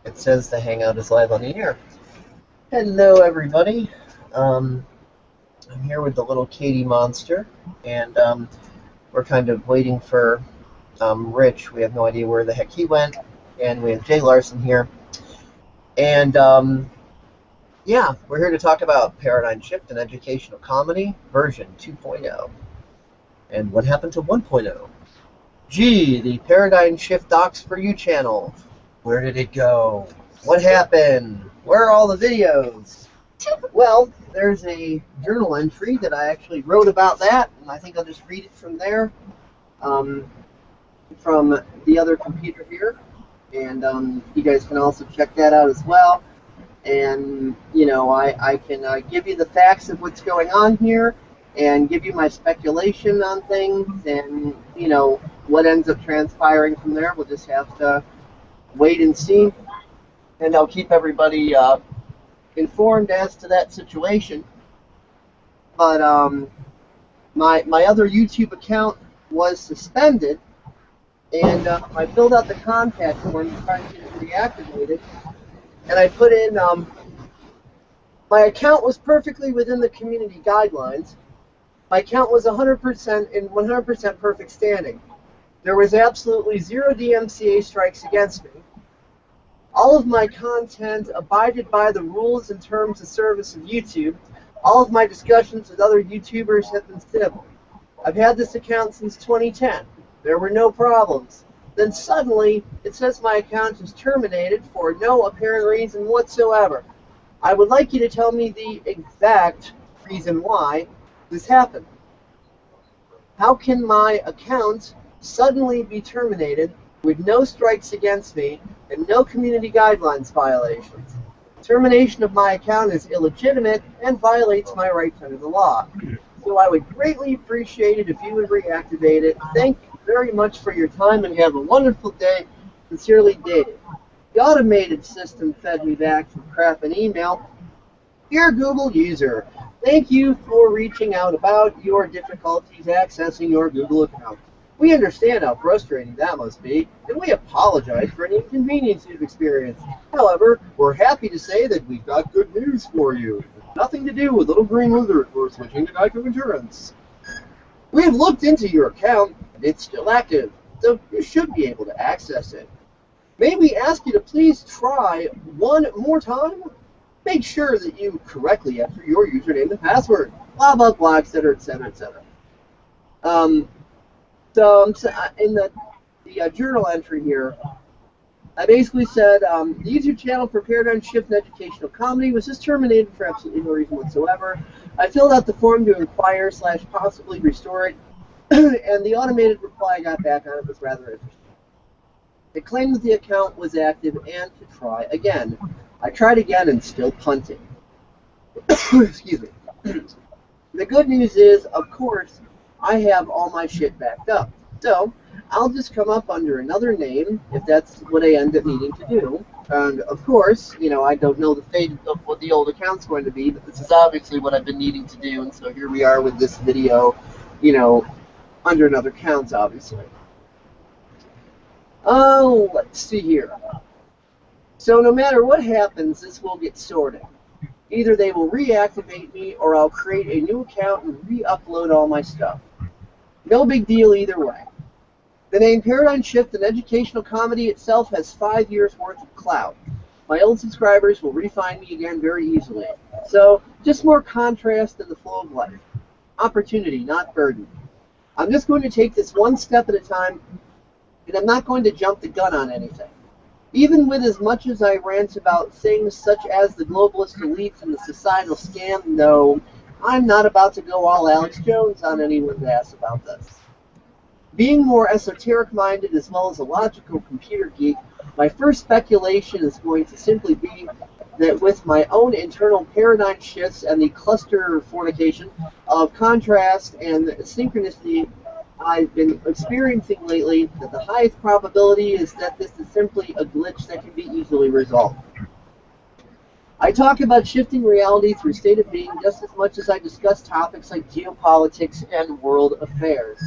It says the Hangout is live on the air. Hello, everybody. I'm here with the little Katie monster, and we're kind of waiting for Rich. We have no idea where the heck he went, and we have Jay Larson here. And yeah, we're here to talk about Paradigm Shift in Educational Comedy, version 2.0. And what happened to 1.0? Gee, the Paradigm Shift Docs for You channel. Where did it go? What happened? Where are all the videos? Well, there's a journal entry that I actually wrote about that, and I think I'll just read it from there, from the other computer here. And you guys can also check that out as well. And, you know, I can give you the facts of what's going on here and give you my speculation on things, and, you know, what ends up transpiring from there. We'll just have to wait and see. And I'll keep everybody informed as to that situation. But my other YouTube account was suspended, and I filled out the contact form to try to get it reactivated. And I put in, my account was perfectly within the community guidelines. My account was 100% in 100% perfect standing. There was absolutely 0 DMCA strikes against me. All of my content abided by the rules and terms of service of YouTube. All of my discussions with other YouTubers have been civil. I've had this account since 2010. There were no problems. Then suddenly, it says my account is terminated for no apparent reason whatsoever. I would like you to tell me the exact reason why this happened. How can my account suddenly be terminated with no strikes against me and no community guidelines violations? Termination of my account is illegitimate and violates my rights under the law. So I would greatly appreciate it if you would reactivate it. Thank you very much for your time and have a wonderful day. Sincerely, Dave. The automated system fed me back some crap in email. Dear Google user, thank you for reaching out about your difficulties accessing your Google account. We understand how frustrating that must be, and we apologize for any inconvenience you've experienced. However, we're happy to say that we've got good news for you. It's nothing to do with Little Green Lizard or switching to Geico Insurance. We have looked into your account, and it's still active, so you should be able to access it. May we ask you to please try one more time? Make sure that you correctly enter your username and password, blah, blah, blah, etc., etc., etc. So in the journal entry here, I basically said, the YouTube channel for Paradigm Shift in Educational Comedy was just terminated for absolutely no reason whatsoever. I filled out the form to inquire / possibly restore it, and the automated reply I got back on it was rather interesting. It claimed that the account was active and to try again. I tried again and still punting. Excuse me. The good news is, of course, I have all my shit backed up. So I'll just come up under another name if that's what I end up needing to do. And of course, you know, I don't know the fate of what the old account's going to be, but this is obviously what I've been needing to do, and so here we are with this video, you know, under another account, obviously. Oh, let's see here. So no matter what happens, this will get sorted. Either they will reactivate me, or I'll create a new account and re-upload all my stuff. No big deal either way. The name Paradigm Shift in Educational Comedy itself has 5 years worth of clout. My old subscribers will re-find me again very easily. So, just more contrast in the flow of life. Opportunity, not burden. I'm just going to take this one step at a time, and I'm not going to jump the gun on anything. Even with as much as I rant about things such as the globalist elites and the societal scam, no, I'm not about to go all Alex Jones on anyone's ass about this. Being more esoteric-minded as well as a logical computer geek, my first speculation is going to simply be that with my own internal paradigm shifts and the cluster fornication of contrast and synchronicity I've been experiencing lately, that the highest probability is that this is simply a glitch that can be easily resolved. I talk about shifting reality through state of being just as much as I discuss topics like geopolitics and world affairs.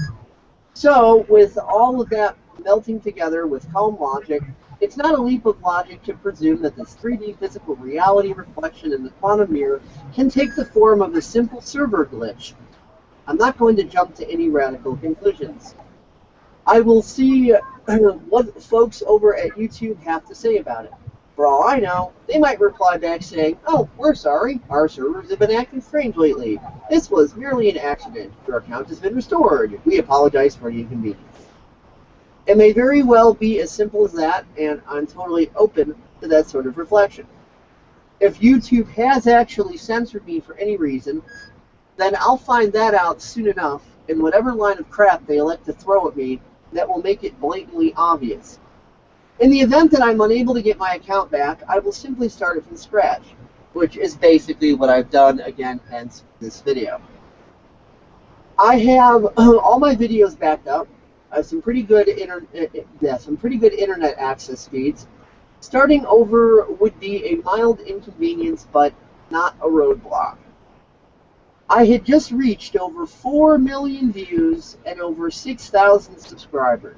So, with all of that melting together with calm logic, It's not a leap of logic to presume that this 3D physical reality reflection in the quantum mirror can take the form of a simple server glitch. I'm not going to jump to any radical conclusions. I will see what folks over at YouTube have to say about it. For all I know, they might reply back saying, "Oh, we're sorry, our servers have been acting strange lately. This was merely an accident. Your account has been restored. We apologize for the inconvenience." It may very well be as simple as that, and I'm totally open to that sort of reflection. If YouTube has actually censored me for any reason, then I'll find that out soon enough in whatever line of crap they elect to throw at me that will make it blatantly obvious. In the event that I'm unable to get my account back, I will simply start it from scratch, which is basically what I've done, again, hence this video. I have all my videos backed up. I have some pretty good internet access speeds. Starting over would be a mild inconvenience, but not a roadblock. I had just reached over 4 million views and over 6,000 subscribers.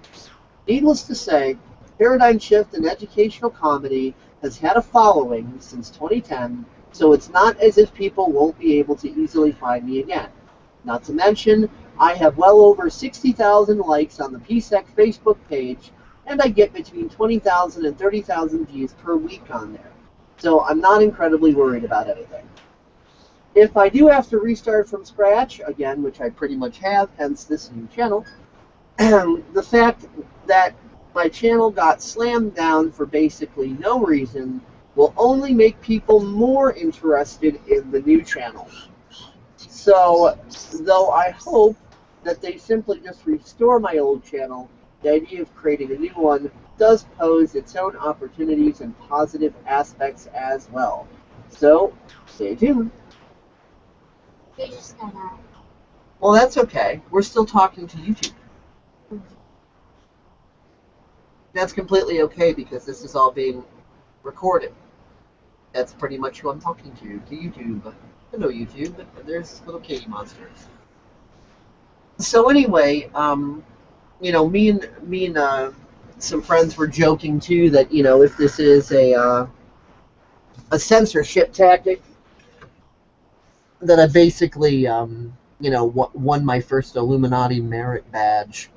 Needless to say, Paradigm Shift in educational comedy has had a following since 2010, so it's not as if people won't be able to easily find me again. Not to mention, I have well over 60,000 likes on the PSEC Facebook page, and I get between 20,000 and 30,000 views per week on there. So I'm not incredibly worried about anything. If I do have to restart from scratch, again, which I pretty much have, hence this new channel, the fact that my channel got slammed down for basically no reason will only make people more interested in the new channel. So, though I hope that they simply just restore my old channel, the idea of creating a new one does pose its own opportunities and positive aspects as well. So, stay tuned. Well, that's okay. We're still talking to YouTube. That's completely okay because this is all being recorded. That's pretty much who I'm talking to YouTube. Hello, YouTube. There's little kitty monsters. So anyway, you know, me and some friends were joking too that, you know, if this is a censorship tactic, that I basically, you know, won my first Illuminati merit badge.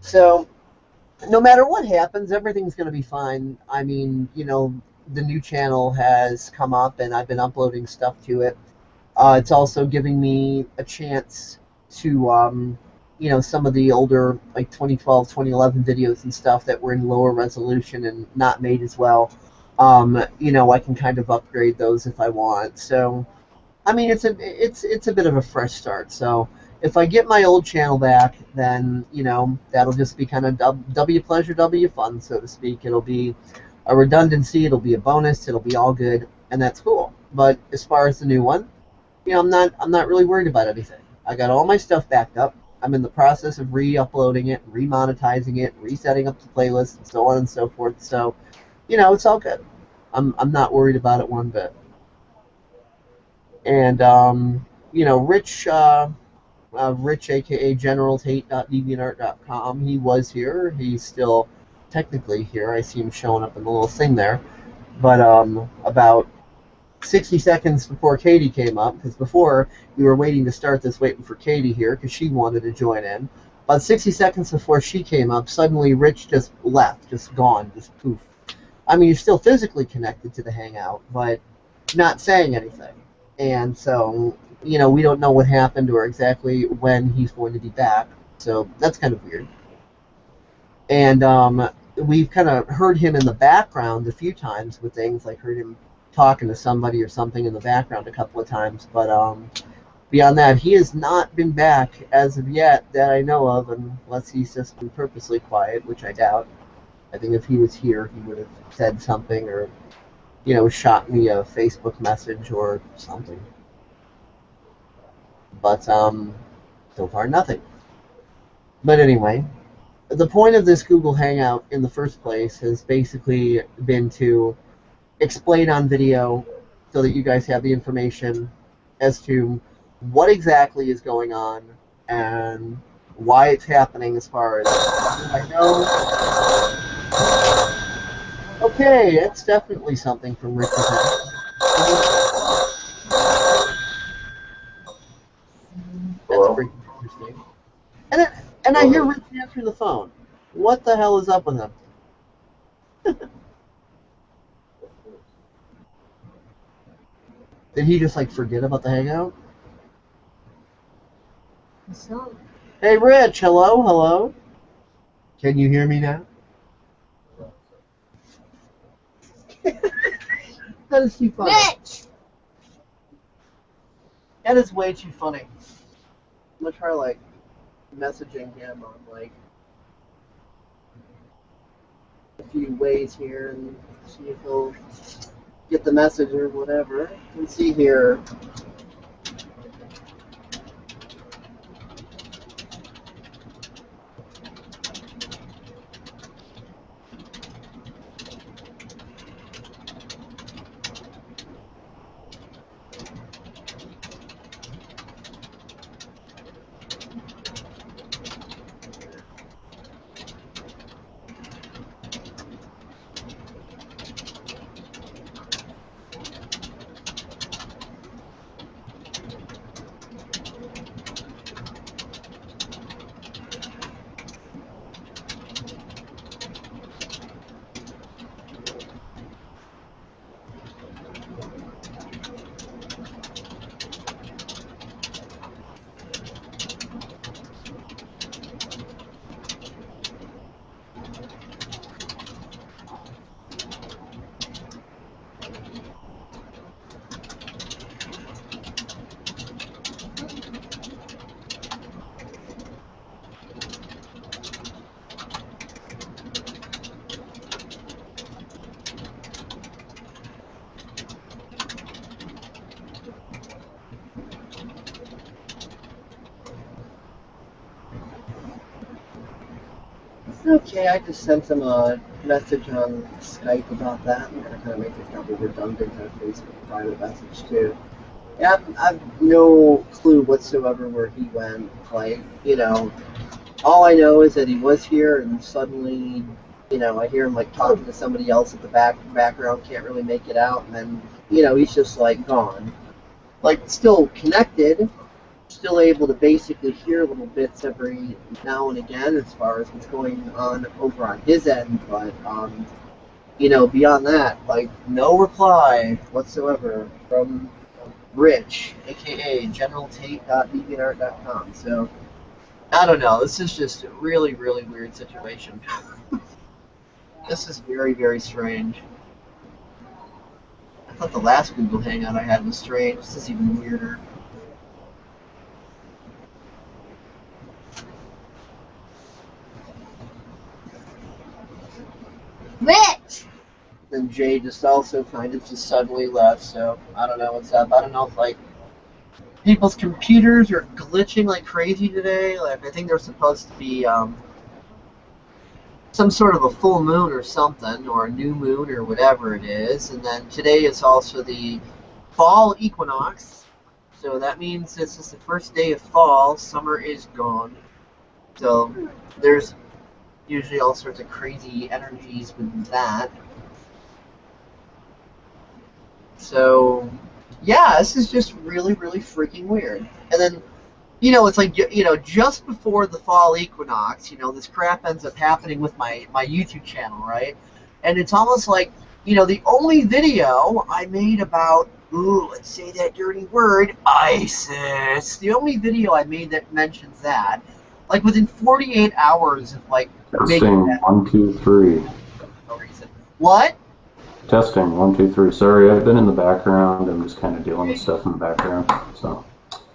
So, no matter what happens, everything's going to be fine. I mean, you know, the new channel has come up, and I've been uploading stuff to it. It's also giving me a chance to, you know, some of the older, like 2012, 2011 videos and stuff that were in lower resolution and not made as well. You know, I can kind of upgrade those if I want. So, I mean, it's a bit of a fresh start. So, if I get my old channel back, then, you know, that'll just be kind of W pleasure, W fun, so to speak. It'll be a redundancy. It'll be a bonus. It'll be all good, and that's cool. But as far as the new one, you know, I'm not really worried about anything. I got all my stuff backed up. I'm in the process of re-uploading it, remonetizing it, resetting up the playlist, and so on and so forth. So, you know, it's all good. I'm not worried about it one bit. And you know, Rich, aka GeneralTate.deviantart.com, he was here. He's still technically here. I see him showing up in the little thing there. But about 60 seconds before Katie came up, because before we were waiting to start this, waiting for Katie here, because she wanted to join in. About 60 seconds before she came up, suddenly Rich just left, just gone, just poof. I mean, he's still physically connected to the Hangout, but not saying anything. And so, you know, we don't know what happened or exactly when he's going to be back. So that's kind of weird. And we've kind of heard him in the background a few times with things, like heard him talking to somebody or something in the background a couple of times. But beyond that, he has not been back as of yet that I know of, unless he's just been purposely quiet, which I doubt. I think if he was here, he would have said something or, you know, shot me a Facebook message or something. But so far, nothing. But anyway, the point of this Google Hangout in the first place has basically been to explain on video so that you guys have the information as to what exactly is going on and why it's happening as far as I know. Okay, that's definitely something from Rick. That's pretty interesting. And I hear Rich answering the phone. What the hell is up with him? Did he just like forget about the hangout? Hey Rich, hello, hello. Can you hear me now? That is too funny. Rich! That is way too funny. I'm gonna try like messaging him on like a few ways here and see if he'll get the message or whatever. Let's see here. Okay, I just sent him a message on Skype about that. I'm gonna kind of make it double redundant on Facebook private message too. Yeah, I've no clue whatsoever where he went. Like, you know, all I know is that he was here, and suddenly, you know, I hear him like talking to somebody else at the background. Can't really make it out, and then, you know, he's just like gone. Like, still connected, still able to basically hear little bits every now and again as far as what's going on over on his end, but you know, beyond that, like no reply whatsoever from Rich, aka generaltate.deviantart.com. So I don't know. This is just a really, really weird situation. This is very, very strange. I thought the last Google Hangout I had was strange. This is even weirder. Rich! And Jay just also kind of just suddenly left, so I don't know what's up. I don't know if like people's computers are glitching like crazy today. Like I think there's supposed to be some sort of a full moon or something, or a new moon or whatever it is. And then today is also the fall equinox, so that means this is the first day of fall. Summer is gone, so there's usually all sorts of crazy energies with that. So, yeah, this is just really, really freaking weird. And then, you know, it's like, you know, just before the fall equinox, you know, this crap ends up happening with my YouTube channel, right? And it's almost like, you know, the only video I made about, ooh, let's say that dirty word, ISIS. The only video I made that mentions that, like within 48 hours of like Testing, that, 1, 2, 3. no reason. What? Testing, 1, 2, 3. Sorry, I've been in the background. I'm just kind of dealing with stuff in the background. So.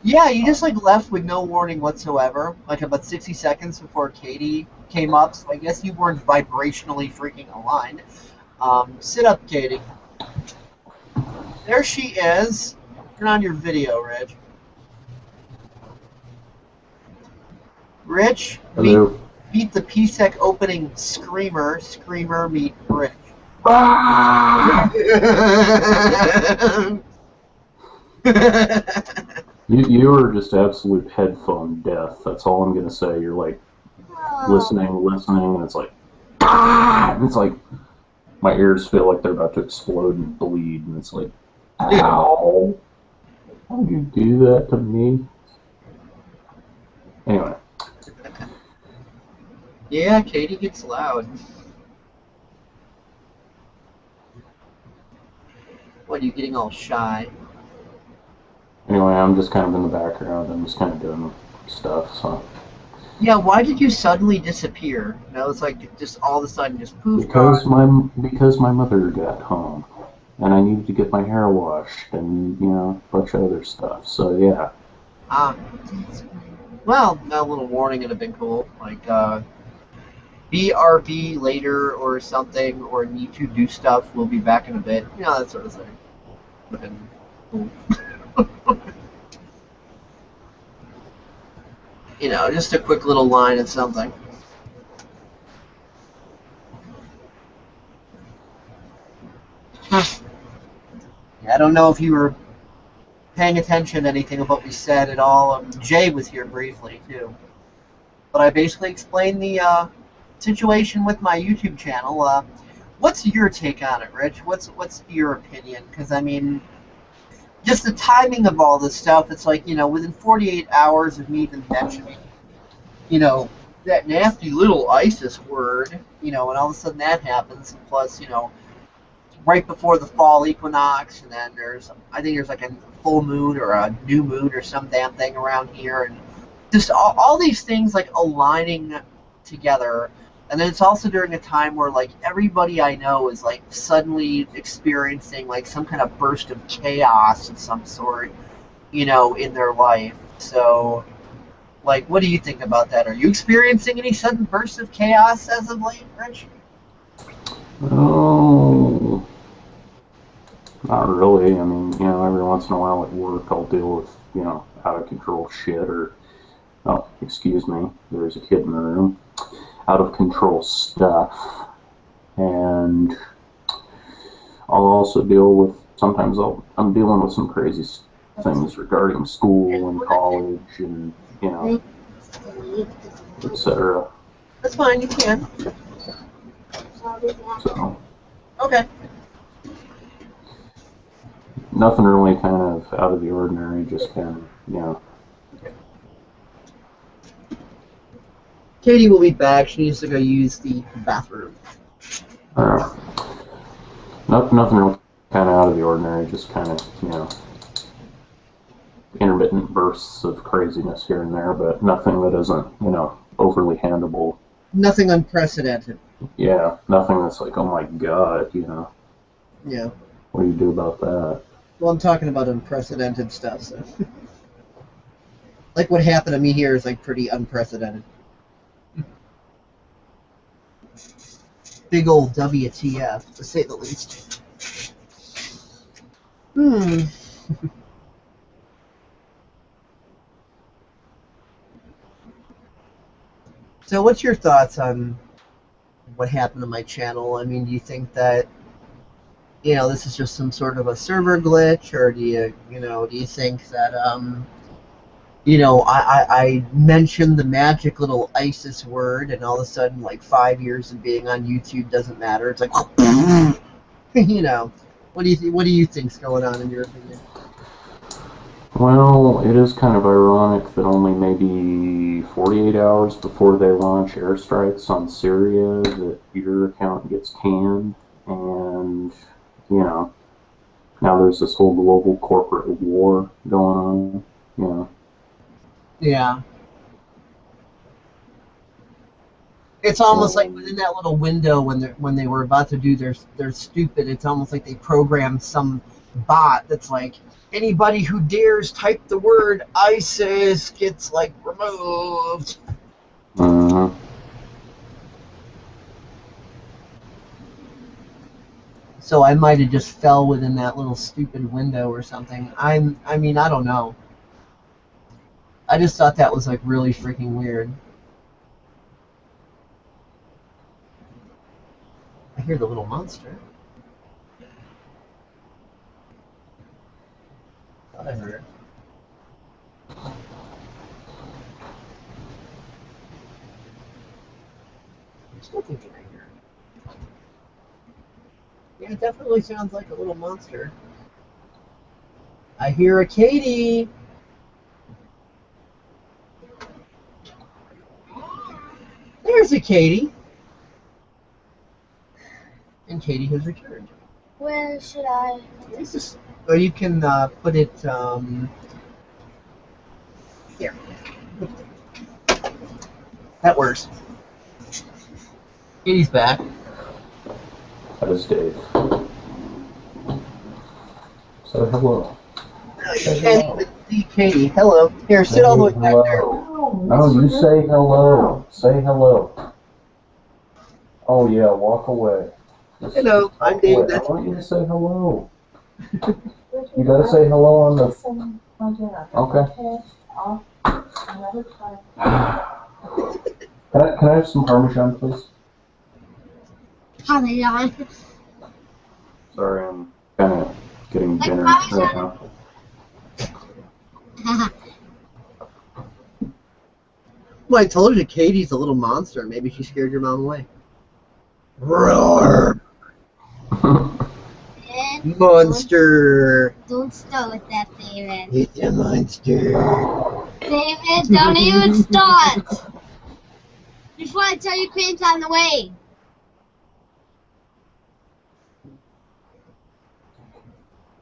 Yeah, you just like left with no warning whatsoever. Like about 60 seconds before Katie came up. So I guess you weren't vibrationally freaking aligned. Sit up, Katie. There she is. Turn on your video, Rich. Rich, meet the PSEC opening screamer. Screamer, meet Rich. Ah! You were just absolute headphone death. That's all I'm gonna say. You're like listening, and it's like, ah! And it's like, my ears feel like they're about to explode and bleed, and it's like, ow! Why'd you do that to me? Anyway. Yeah, Katie gets loud. What, are you getting all shy? Anyway, I'm just kind of in the background. I'm just kind of doing stuff, so. Yeah, why did you suddenly disappear? You know, it's like just all of a sudden just poof, Because gone. my mother got home, and I needed to get my hair washed, and a bunch of other stuff. So yeah. Ah, well, a little warning would have been cool. Like, BRB later or something, or need to do stuff. We'll be back in a bit. You know, that sort of thing. Would have been cool. You know, just a quick little line of something. I don't know if you were paying attention to anything of what we said at all. Jay was here briefly, too. But I basically explained the situation with my YouTube channel. What's your take on it, Rich? What's your opinion? Because, I mean, just the timing of all this stuff, it's like, within 48 hours of me even mentioning, that nasty little ISIS word, and all of a sudden that happens. Plus, right before the fall equinox, and then I think there's like a full moon or a new moon or some damn thing around here, and just all these things like aligning together. And then it's also during a time where like everybody I know is like suddenly experiencing like some kind of burst of chaos of some sort, in their life. So, like, what do you think about that? Are you experiencing any sudden bursts of chaos as of late, Rich? Oh, not really. I mean, every once in a while at work, I'll deal with out of control shit or excuse me, there's a kid in the room. Out of control stuff, and I'll also deal with, sometimes I'm dealing with some crazy things regarding school and college and, etc. That's fine, you can. So, Okay. nothing really kind of out of the ordinary, just kind of, Katie will be back. She needs to go use the bathroom. Nothing really kind of out of the ordinary, just kind of, intermittent bursts of craziness here and there, but nothing that isn't, overly handleable. Nothing unprecedented. Yeah, nothing that's like, oh my god, Yeah. what do you do about that? Well, I'm talking about unprecedented stuff, so. Like what happened to me here is like pretty unprecedented. Big old WTF, to say the least. So what's your thoughts on what happened to my channel? I mean, do you think that, this is just some sort of a server glitch, or do you think that, I mentioned the magic little ISIS word, and all of a sudden, like 5 years of being on YouTube doesn't matter. It's like, what do you think's going on in your opinion? Well, it is kind of ironic that only maybe 48 hours before they launch airstrikes on Syria that your account gets canned, and, now there's this whole global corporate war going on, Yeah. It's almost like within that little window when they were about to do their stupid. It's almost like they programmed some bot that's like anybody who dares type the word ISIS gets like removed. Uh, So I might have just fell within that little stupid window or something. I mean, I don't know. I just thought that was like really freaking weird. I hear the little monster. Thought I heard it. I still think I hear it. Yeah, it definitely sounds like a little monster. I hear a Katie. There's a Katie. And Katie has returned. Where should I? Or you can put it here. That works. Katie's back. That is Dave. Say hello. You can't even see Katie. Hello. Here, sit all the way back there. No, you say hello. Say hello. Oh yeah, walk away. Hello, I'm Dave. I want you to say hello. You gotta say hello on the. Okay. Can I have some Parmesan, please? Parmesan. Sorry, I'm kind of getting dinner right now. Well, I told you Katie's a little monster. Maybe she scared your mom away. Roar! Monster! Don't start with that, David. It's a monster. David, don't even start. Before I tell you Crane's on the way.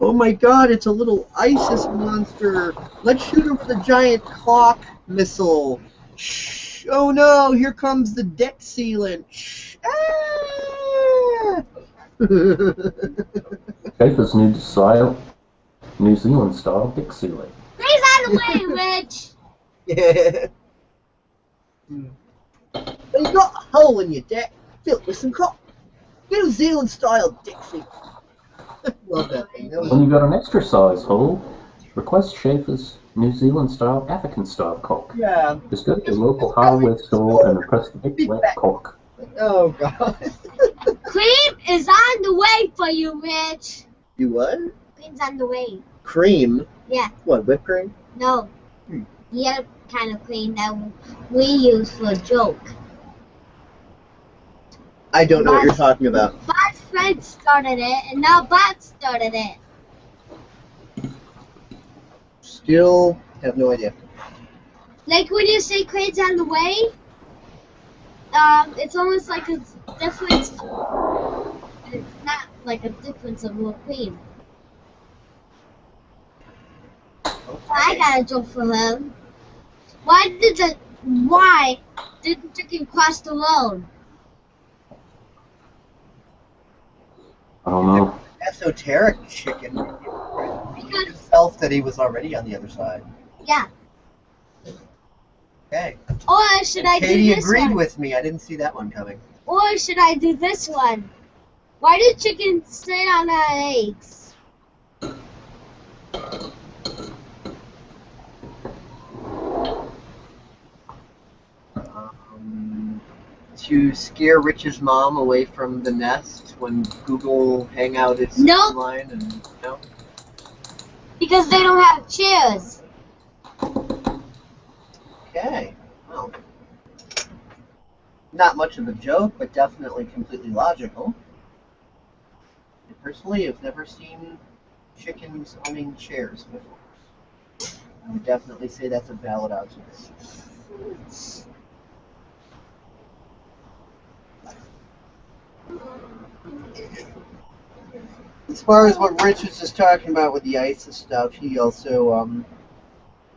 Oh my god, it's a little ISIS monster. Let's shoot him with a giant clock missile. Shh. Oh no, here comes the deck sealant. Shh. Ah! Schaefer's New Zealand style dick sealant. Crane's on the way, Rich. Yeah. But you got a hole in your deck filled with some clock. New Zealand style dick sealant. Love that thing. That was When you got an extra size hole, request Schaefer's New Zealand style African style cock. yeah. Just go to your local hardware store and request the big wet cock. Oh god. Cream is on the way for you, Rich. You what? Cream's on the way. Cream? Yeah. What, whipped cream? No. The other kind of cream that we use for a joke. I don't know what you're talking about. Bot's friend started it, and now Bot started it. Still have no idea. Like when you say Crane's on the way, it's almost like a difference. It's not like a difference of more cream. I got a joke for him. Why did the chicken cross the road? I don't know. Esoteric chicken. Because Himself that he was already on the other side. yeah. Okay. Or should I do Katie this agreed one? with me. I didn't see that one coming. Or should I do this one? Why do chickens sit on their eggs? To scare Rich's mom away from the nest when Google Hangout is Nope. online and no. Because they don't have chairs. Okay. Well, not much of a joke, but definitely completely logical. I personally have never seen chickens owning chairs before. I would definitely say that's a valid observation. As far as what Rich was just talking about with the ISIS stuff, he also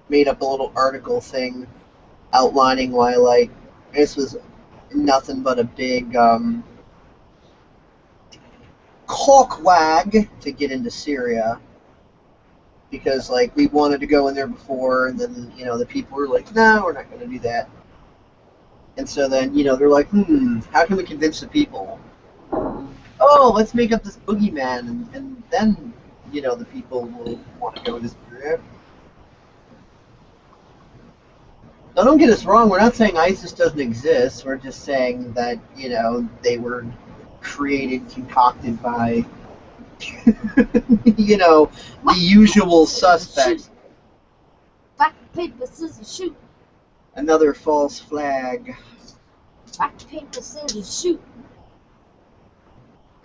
made up a little article thing outlining why, like, this was nothing but a big cockwag to get into Syria. Because, like, we wanted to go in there before, and then, you know, the people were like, no, we're not going to do that. And so then, you know, they're like, how can we convince the people? Oh, let's make up this boogeyman, and then, you know, the people will want to go to Syria. Now, don't get us wrong, we're not saying ISIS doesn't exist, we're just saying that, you know, they were created, concocted by, you know, the usual suspects. Rock, paper, scissors, shoot. Another false flag. Rock, paper, scissors, shoot.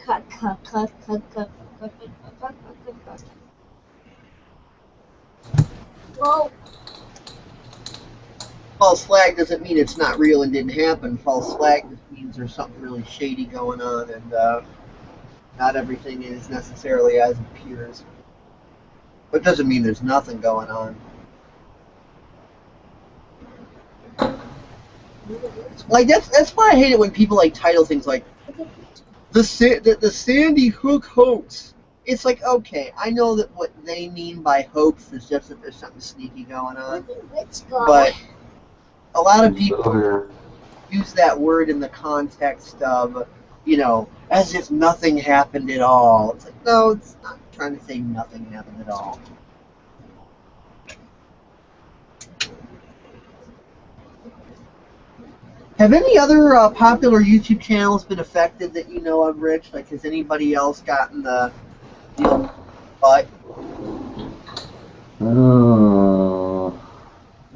Cut, cut, cut, cut, cut, cut, cut, cut, cut, cut. Well, False flag doesn't mean it's not real and didn't happen. False flag just means there's something really shady going on, and not everything is necessarily as it appears. But it doesn't mean there's nothing going on. Like that's why I hate it when people like title things like the Sandy Hook hoax. It's like, okay, I know that what they mean by hoax is just that there's something sneaky going on, but a lot of people use that word in the context of, you know, as if nothing happened at all. It's like, no, it's not trying to say nothing happened at all. Have any other popular YouTube channels been affected that you know of, Rich? Like, has anybody else gotten the butt?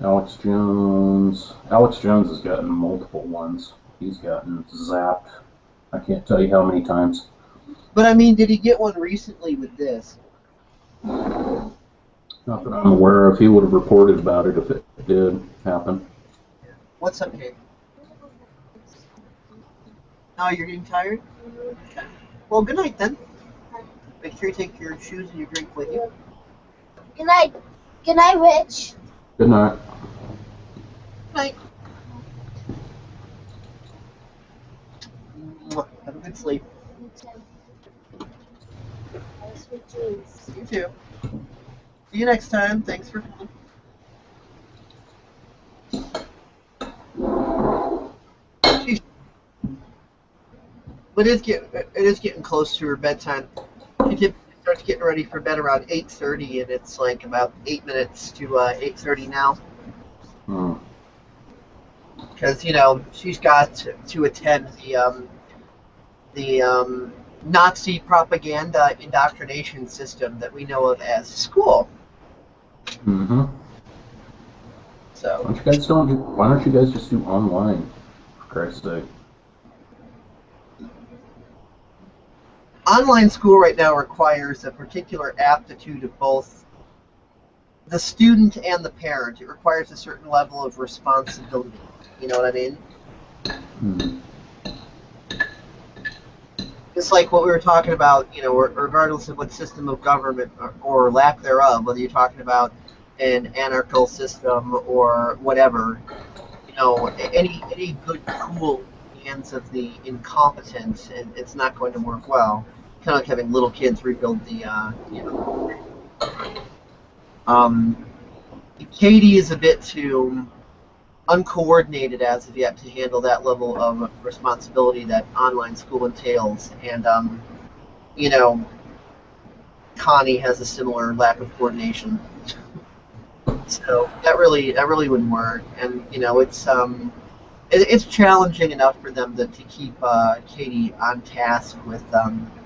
Alex Jones. Alex Jones has gotten multiple ones. He's gotten zapped. I can't tell you how many times. But I mean, did he get one recently with this? Not that I'm aware of. He would have reported about it if it did happen. What's up, Kate? Oh, you're getting tired? Okay. Well, good night then. Make sure you take your shoes and your drink with you. good night. Good night, Rich. Good night. Good night. Have a good sleep. Sweet dreams. You too. See you next time. Thanks for coming. Jeez. But it is getting close to her bedtime. She starts getting ready for bed around 8:30, and it's like about 8 minutes to 8:30 now. Because you know she's got to attend the Nazi propaganda indoctrination system that we know of as school. Mm-hmm. So Why don't you guys just do online, for Christ's sake? Online school right now requires a particular aptitude of both the student and the parent. It requires a certain level of responsibility. You know what I mean? Mm-hmm. It's like what we were talking about, you know, regardless of what system of government or lack thereof, whether you're talking about an anarchical system or whatever, you know, any good tool in the hands of the incompetent, it's not going to work well. Kind of like having little kids rebuild the, you know. Katie is a bit too uncoordinated as of yet to handle that level of responsibility that online school entails, and you know, Connie has a similar lack of coordination, so that really wouldn't work. And you know, it's challenging enough for them to keep Katie on task with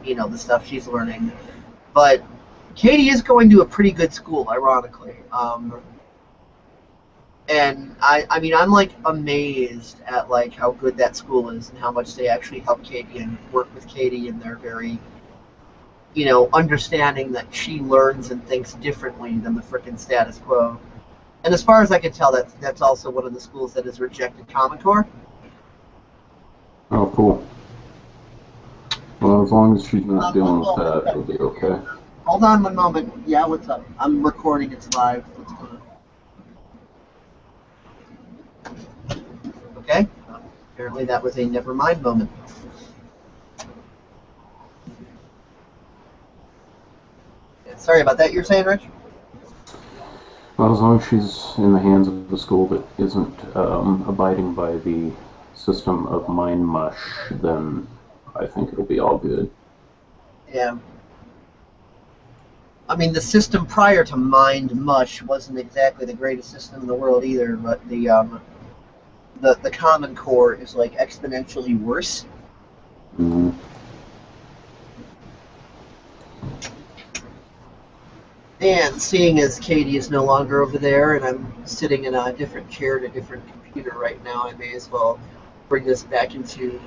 you know, the stuff she's learning, but Katie is going to a pretty good school, ironically. And I mean, I'm like amazed at like how good that school is and how much they actually help Katie and work with Katie, and they're very, you know, understanding that she learns and thinks differently than the frickin' status quo. And as far as I can tell, that's also one of the schools that has rejected Common Core. Oh, cool. Well, as long as she's not dealing with that, it'll be okay. Hold on one moment. Yeah, what's up? I'm recording. It's live. What's going on? Okay. Apparently that was a never mind moment. Yeah, sorry about that. You're saying, Rich? Well, as long as she's in the hands of the school that isn't abiding by the system of mind mush, then I think it'll be all good. Yeah. I mean, the system prior to Mind Mush wasn't exactly the greatest system in the world either, but the Common Core is like exponentially worse. Mm-hmm. And seeing as Katie is no longer over there, and I'm sitting in a different chair at a different computer right now, I may as well bring this back into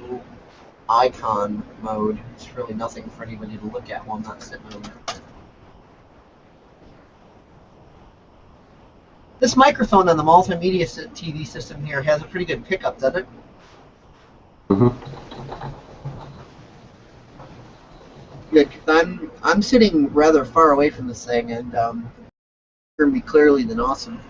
icon mode. It's really nothing for anybody to look at while I'm not sitting over there. This microphone on the multimedia TV system here has a pretty good pickup, doesn't it? Good, because I'm sitting rather far away from this thing, and hear me clearly than awesome.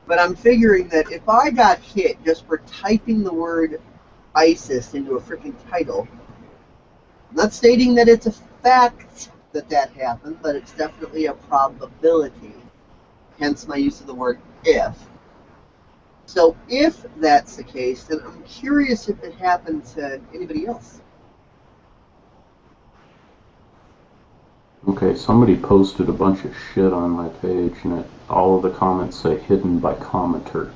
But I'm figuring that if I got hit just for typing the word ISIS into a freaking title, I'm not stating that it's a fact that happened, but it's definitely a probability, hence my use of the word if. So if that's the case, then I'm curious if it happened to anybody else. Okay, somebody posted a bunch of shit on my page, and all of the comments say hidden by commenter.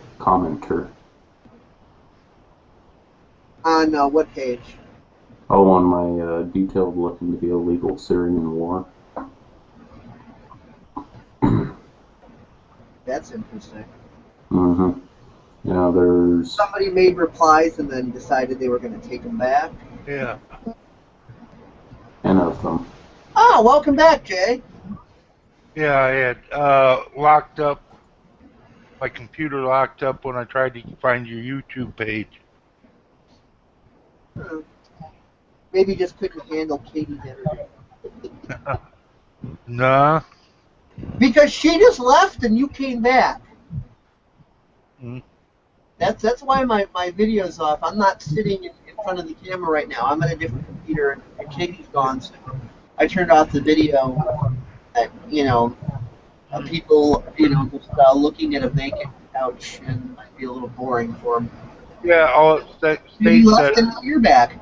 On what page? Oh, on my detailed look into the illegal Syrian war. That's interesting. Yeah, there's... Somebody made replies and then decided they were going to take them back. Yeah. 10 of them. Oh, welcome back, Jay. Yeah, I had locked up, my computer locked up when I tried to find your YouTube page. Maybe just couldn't handle Katie's energy. Nah. Because she just left and you came back. Mm. That's why my video's off. I'm not sitting in front of the camera right now. I'm at a different computer and Katie's gone, so I turned off the video at, of people, just looking at a vacant couch, and it might be a little boring for them. Yeah, all it states You left that and now you're back.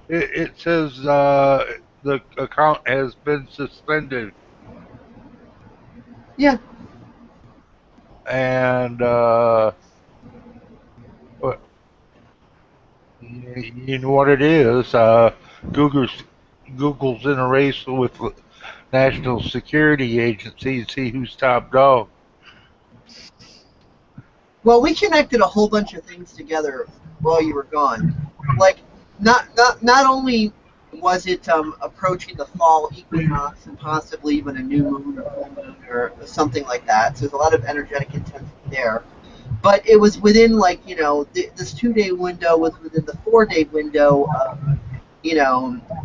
it says the account has been suspended. Yeah. And you know what it is? Google's in a race with National Security Agency to see who's top dog. Well, we connected a whole bunch of things together while you were gone. Like, not only was it approaching the fall equinox and possibly even a new moon or full moon or something like that, so there's a lot of energetic intensity there. But it was within, this 2-day window was within the 4-day window of,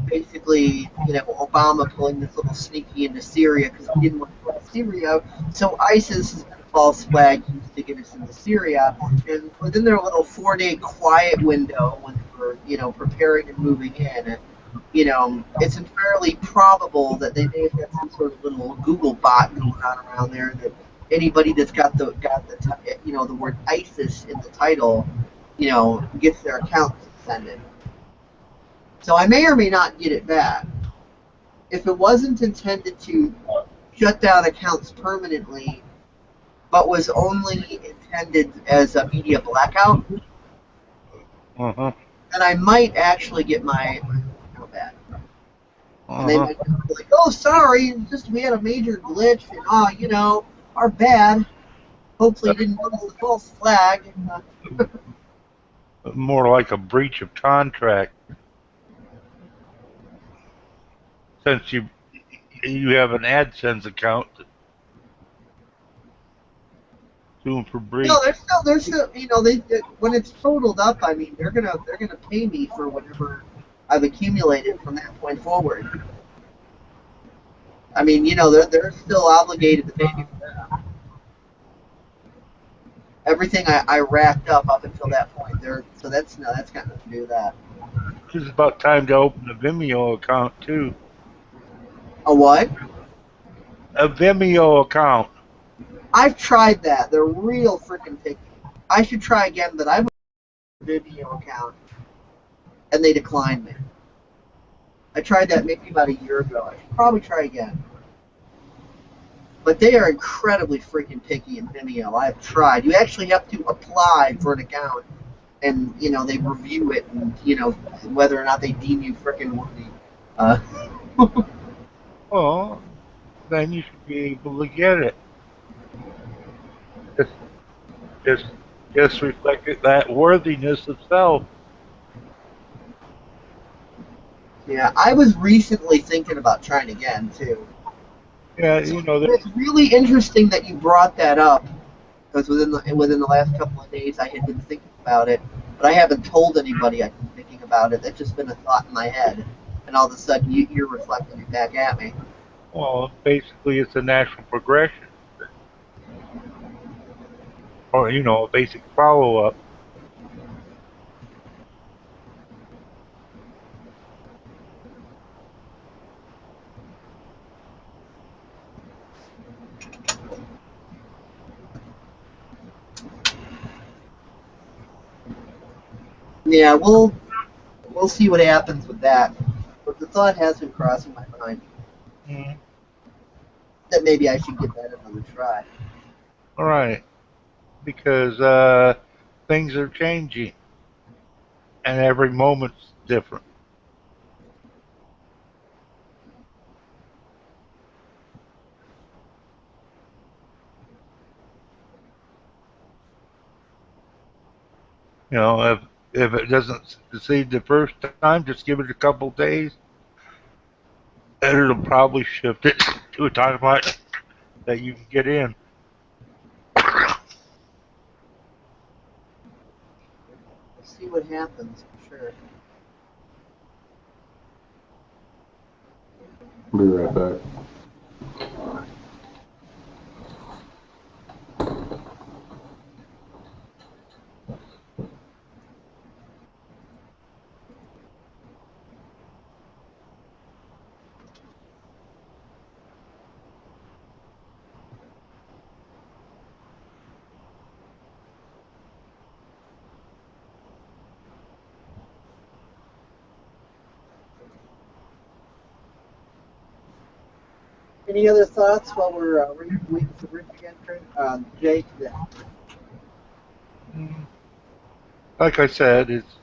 basically, Obama pulling this little sneaky into Syria because he didn't want to go to Syria. So ISIS has been a false flag used to get us into Syria. And within their little 4-day quiet window when they were, preparing and moving in, it's entirely probable that they may have had some sort of little Google bot going on around there that anybody that's got the word ISIS in the title, gets their account suspended. So I may or may not get it back. If it wasn't intended to shut down accounts permanently, but was only intended as a media blackout, then I might actually get my account back. And they might be like, oh, sorry, we had a major glitch, and our bad. Hopefully, you didn't notice the false flag. More like a breach of contract. Since you have an AdSense account, suing for breach. No, there's still, when it's totaled up, I mean, they're gonna pay me for whatever I've accumulated from that point forward. I mean, they're still obligated to pay me for that. Everything I racked up until that point, that's got nothing to do with that. It's about time to open a Vimeo account too. A what? A Vimeo account. I've tried that. They're real freaking picky. I should try again, but I have a Vimeo account, and they declined me. I tried that maybe about a year ago. I should probably try again. But they are incredibly freaking picky in Vimeo. I've tried. You actually have to apply for an account, and they review it, and whether or not they deem you freaking worthy. Uh, Well, then you should be able to get it. Just, just, just reflect that worthiness of self. yeah, I was recently thinking about trying again too. Yeah, So you know, it's really interesting that you brought that up because within the last couple of days I had been thinking about it, but I haven't told anybody I've been thinking about it. It's just been a thought in my head, and all of a sudden you're reflecting it back at me. well, basically it's a natural progression, or a basic follow-up. Yeah, we'll see what happens with that. But the thought has been crossing my mind Mm, that maybe I should give that another try. all right, because things are changing, and every moment's different. If it doesn't succeed the first time, just give it a couple days, and it'll probably shift it to a timeline that you can get in. We'll see what happens for sure. Be right back. Any other thoughts while we're waiting for Rick again, Jake? Mm, Like I said, it's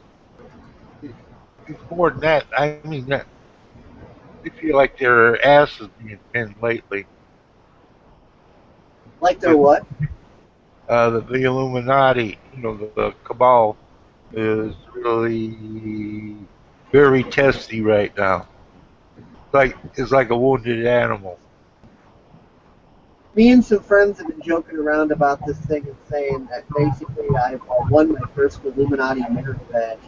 more than that. I mean, that they feel like their ass is being pinned lately. Like they're But what? the Illuminati, the cabal, is really very testy right now. It's like a wounded animal. Me and some friends have been joking around about this thing and saying that basically I've won my first Illuminati merit badge.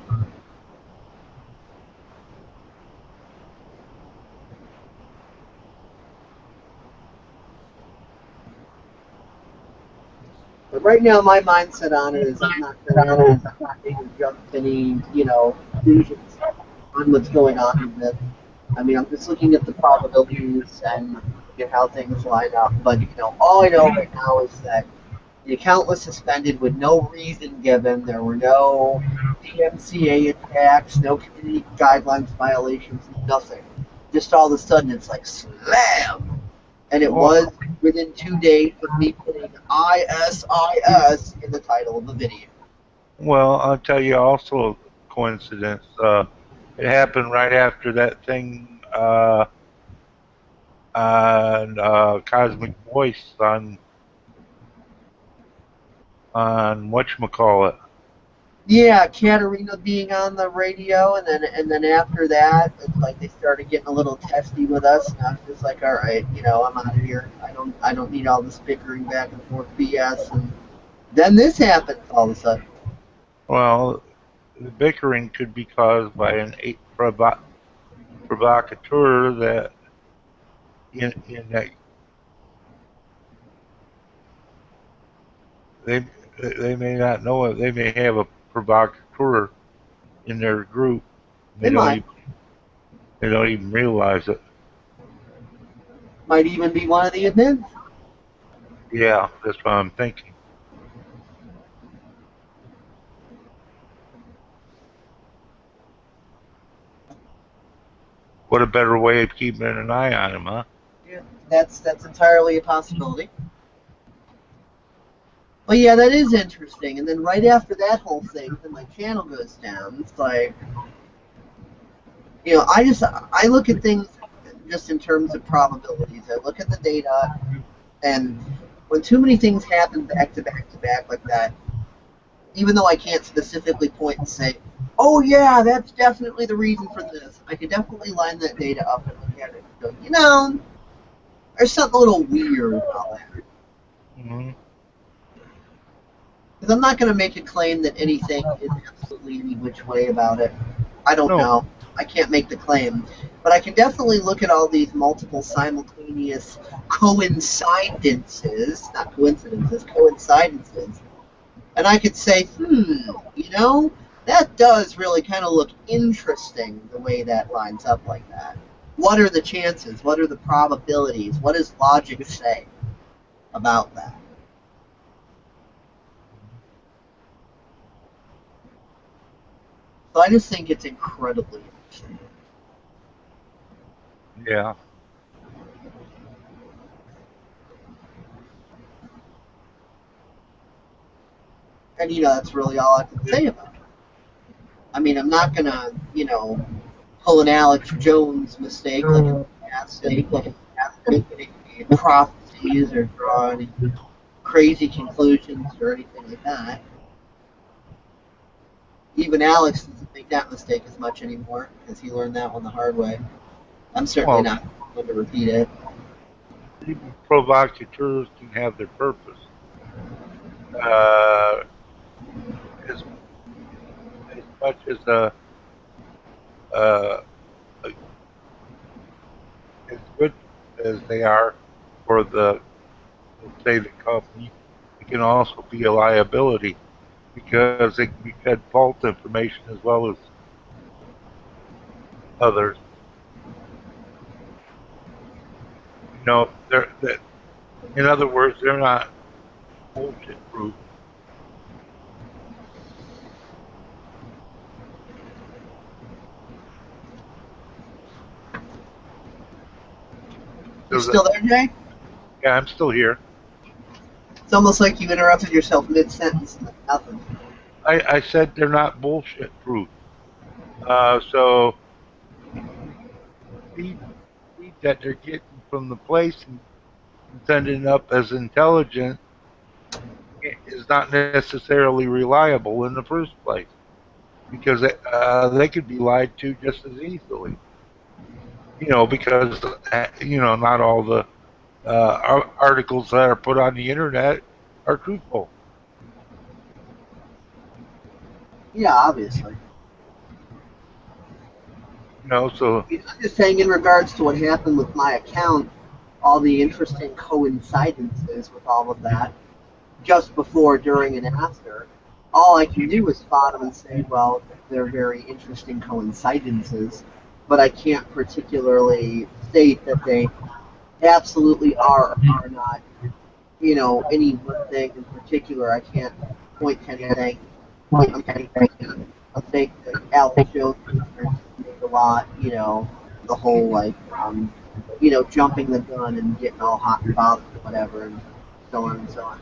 But right now, my mindset on it is I'm not going to jump any, conclusions on what's going on in this. I mean, I'm just looking at the probabilities and looking at how things line up. But all I know right now is that the account was suspended with no reason given. There were no PMCA attacks, no community guidelines violations, nothing. Just all of a sudden, it's like slam, and it Well, was within 2 days of me putting ISIS in the title of the video. well, I'll tell you also a coincidence. It happened right after that thing on Cosmic Voice on whatchamacallit. Yeah, Katarina being on the radio, and then after that, it's like they started getting a little testy with us, and I was just like, all right, I'm out of here. I don't need all this bickering back and forth BS. And then this happens all of a sudden. Well, the bickering could be caused by an provocateur that in that they they may not know it. They may have a provocateur in their group. They They don't might even they don't even realize it. might even be one of the admins. Yeah, that's what I'm thinking. What a better way of keeping an eye on him, huh? Yeah, that's entirely a possibility. But yeah, that is interesting. And then right after that whole thing, then my channel goes down. It's like, I look at things just in terms of probabilities. I look at the data, and when too many things happen back to back to back like that, even though I can't specifically point and say, oh yeah, that's definitely the reason for this, I can definitely line that data up and look at it and go, there's something a little weird about that. Mm-hmm. Because I'm not going to make a claim that anything is absolutely any which way about it. I don't know. I can't make the claim. But I can definitely look at all these multiple simultaneous coincidences, not coincidences, coincidences, and I could say, that does really kind of look interesting the way that lines up like that. What are the chances? What are the probabilities? What does logic say about that? So I just think it's incredibly interesting. Yeah. And, that's really all I can say about it. I mean, I'm not going to, pull an Alex Jones mistake like in the past and make any prophecies or draw any crazy conclusions or anything like that. Even Alex doesn't make that mistake as much anymore because he learned that one the hard way. I'm certainly not going to repeat it. Even provocateurs can have their purpose. As much as as good as they are for let's say, the company, it can also be a liability because they can be fed false information as well as others. In other words, they're not bullshit proof. You still there, Jay? Yeah, I'm still here. It's almost like you interrupted yourself mid-sentence and nothing. I said they're not bullshit proof. So feed that they're getting from the place and sending up as intelligent is not necessarily reliable in the first place because they could be lied to just as easily. Because not all the articles that are put on the internet are truthful. Yeah, obviously. So I'm just saying in regards to what happened with my account, all the interesting coincidences with all of that, just before, during, and after, all I can do is spot them and say, well, they're very interesting coincidences, but I can't particularly state that they absolutely are or are not, any one thing in particular. I can't point to anything. I think that Alex Jones made a lot, the whole, jumping the gun and getting all hot and bothered or whatever, and so on and so on.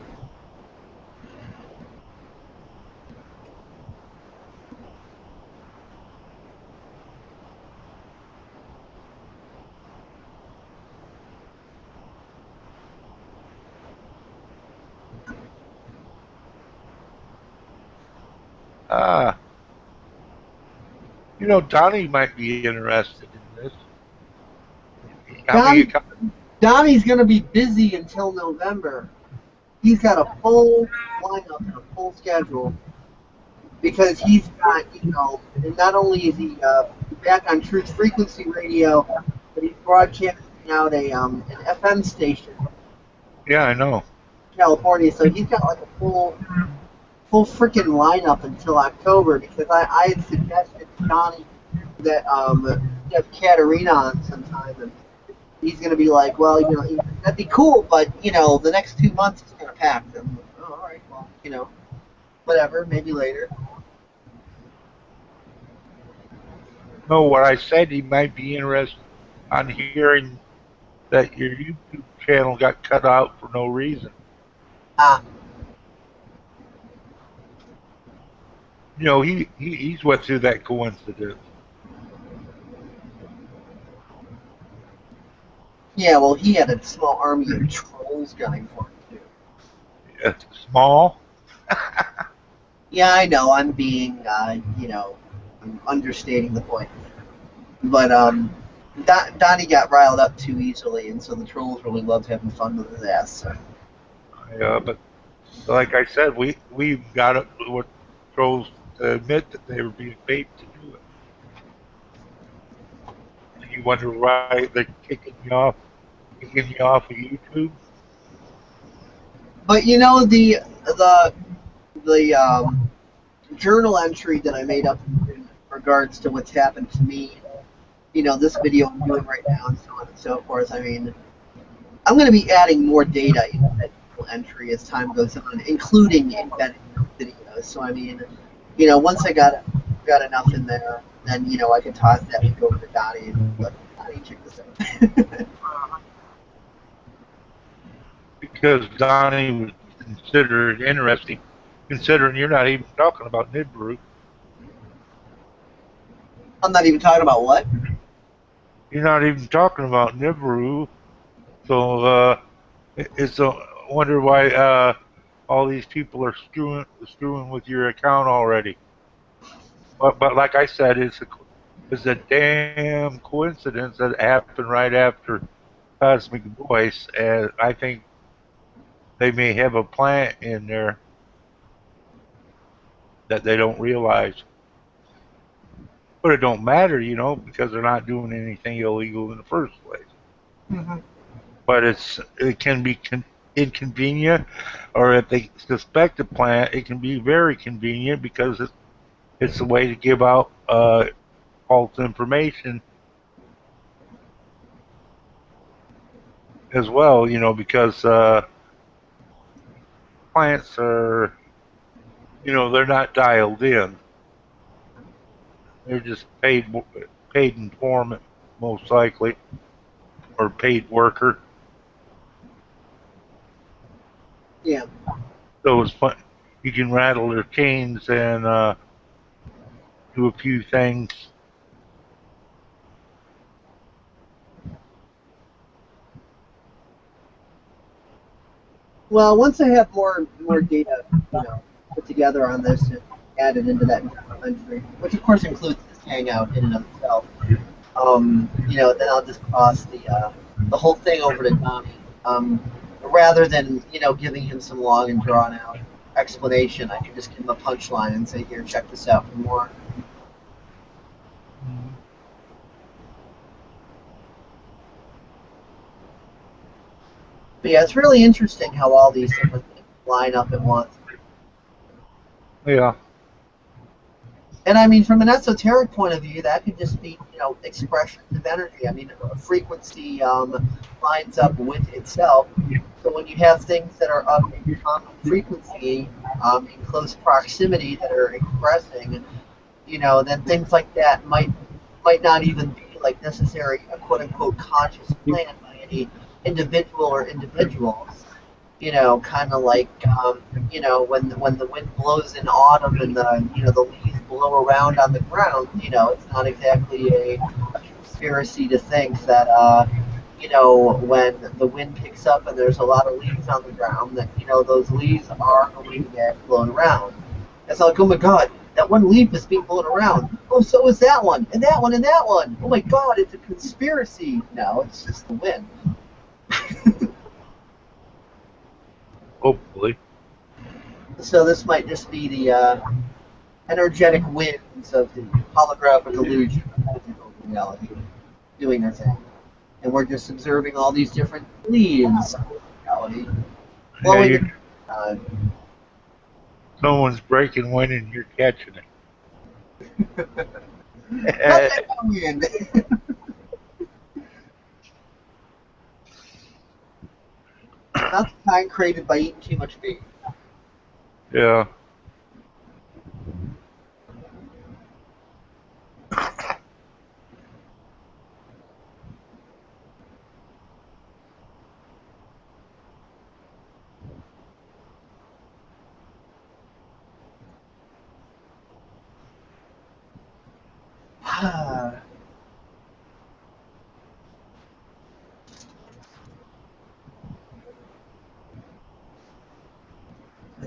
Donnie might be interested in this. Donnie's going to be busy until November. He's got a full lineup and a full schedule because he's got, and not only is he back on Truth Frequency Radio, but he's broadcasting out an FM station. Yeah, I know. California, so he's got like a full freaking lineup until October because I had suggested to Donnie that have Katarina on sometime, and he's going to be like, well, that'd be cool, but, the next 2 months is kind of packed. And I'm like, oh, all right, well, whatever, maybe later. No, what I said, he might be interested on hearing that your YouTube channel got cut out for no reason. He's went through that coincidence. Yeah, well, he had a small army of trolls gunning for him, too. It's small. Yeah, I know, I'm being, I'm understating the point. But, Donnie got riled up too easily, and so the trolls really loved having fun with his ass. So. Yeah, but like I said, we got it with trolls to admit that they were being paid to do it. You wonder why they're kicking me off of YouTube? But the journal entry that I made up in regards to what's happened to me, this video I'm doing right now, and so on and so forth. I mean, I'm going to be adding more data into that journal entry as time goes on, including embedding videos. So I mean, once I got enough in there, then I could toss that and go over to Donnie and let Donnie check this out. Because Donnie would consider it interesting, considering you're not even talking about Nibiru. I'm not even talking about what. You're not even talking about Nibiru, so it's a wonder why all these people are screwing with your account already. But like I said, it's a damn coincidence that it happened right after Cosmic Voice, and I think they may have a plant in there that they don't realize. But it don't matter, because they're not doing anything illegal in the first place. Mm-hmm. But it can be inconvenient, or if they suspect a plant, it can be very convenient because it's a way to give out false information as well, because plants are, they're not dialed in. They're just paid informant, most likely, or paid worker. Yeah. So it's fun. You can rattle their chains and do a few things. Well, once I have more data, put together on this and added into that journal entry, which of course includes this hangout in and of itself, then I'll just toss the whole thing over to Donnie. Rather than giving him some long and drawn out explanation, I can just give him a punchline and say, "Here, check this out for more." But yeah, it's really interesting how all these different things line up at once. Yeah. And I mean, from an esoteric point of view, that could just be, expressions of energy. I mean, frequency lines up with itself. So when you have things that are up in common frequency, in close proximity that are expressing, then things like that might not even be like necessary a quote unquote conscious plan by any individual or individuals. Kind of like when the wind blows in autumn and the leaves blow around on the ground. It's not exactly a conspiracy to think that when the wind picks up and there's a lot of leaves on the ground, that those leaves are going to get blown around. It's like, oh my god, that one leaf is being blown around. Oh, so is that one, and that one, and that one. Oh my god, it's a conspiracy. No, it's just the wind. Hopefully. So this might just be the energetic winds of the holographic illusion of physical reality doing their thing. And we're just observing all these different leaves of reality flowing Yeah, at time. someone's breaking wind and you're catching Cut it. that wind! Not the kind created by eating too much meat. Yeah.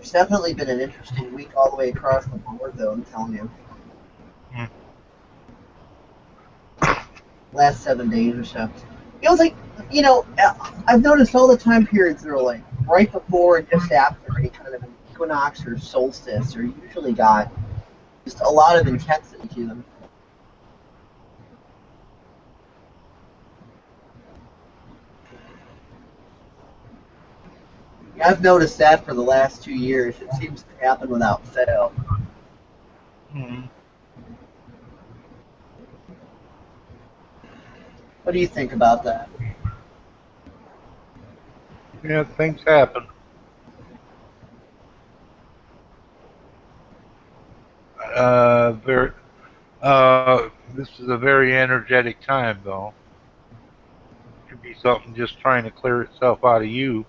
It's definitely been an interesting week all the way across the board, though, I'm telling you. Last 7 days or so. It was like, I've noticed all the time periods that are like right before and just after any kind of an equinox or solstice are usually got just a lot of intensity to them. Yeah, I've noticed that for the last 2 years. It seems to happen without fail. Mm-hmm. What do you think about that? Yeah, things happen. Very. This is a very energetic time, though. Could be something just trying to clear itself out of you.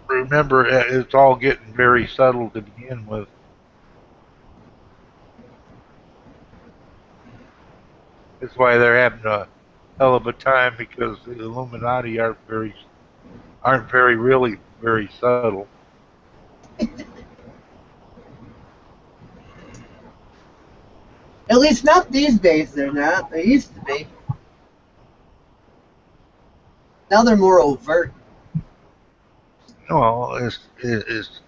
Remember, it's all getting very subtle to begin with. That's why they're having a hell of a time, because the Illuminati aren't really very subtle. At least not these days, they're not. They used to be. Now they're more overt. Well, and it's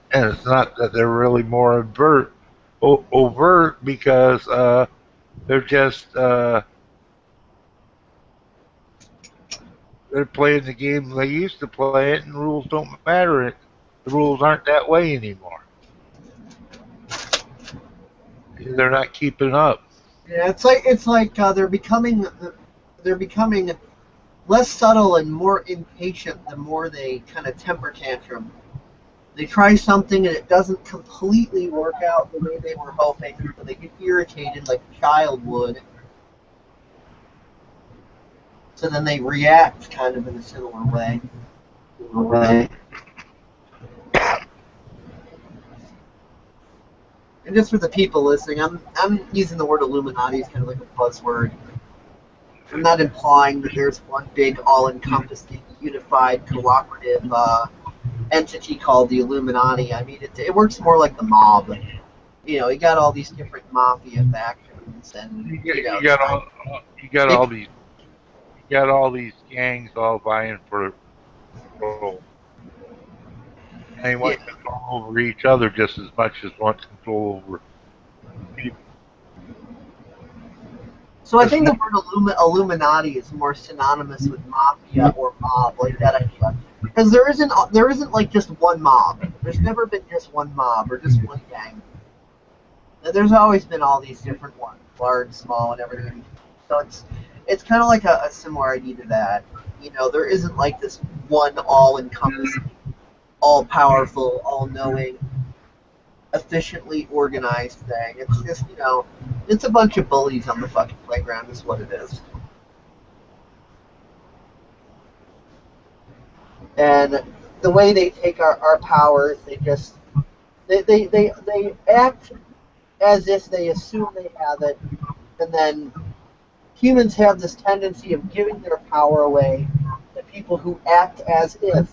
not that they're really more overt because they're just they're playing the game they used to play it, and rules don't matter. The rules aren't that way anymore. They're not keeping up. Yeah, it's like they're becoming less subtle and more impatient the more they kind of temper tantrum. They try something and it doesn't completely work out the way they were hoping, so they get irritated like a child would. So then they react kind of in a similar way. And just for the people listening, I'm using the word Illuminati as kind of like a buzzword. I'm not implying that there's one big, all-encompassing, unified, cooperative entity called the Illuminati. I mean, it works more like the mob. You got all these different mafia factions, and You got all these gangs all vying for control. And they want control over each other just as much as want control over people. So I think the word Illuminati is more synonymous with mafia or mob, like that idea. Because there isn't like just one mob. There's never been just one mob or just one gang. There's always been all these different ones, large, small, and everything. So it's kind of like a similar idea to that. There isn't like this one all-encompassing, all-powerful, all-knowing, efficiently organized thing. It's just, it's a bunch of bullies on the fucking playground is what it is. And the way they take our powers, they act as if they assume they have it, and then humans have this tendency of giving their power away to people who act as if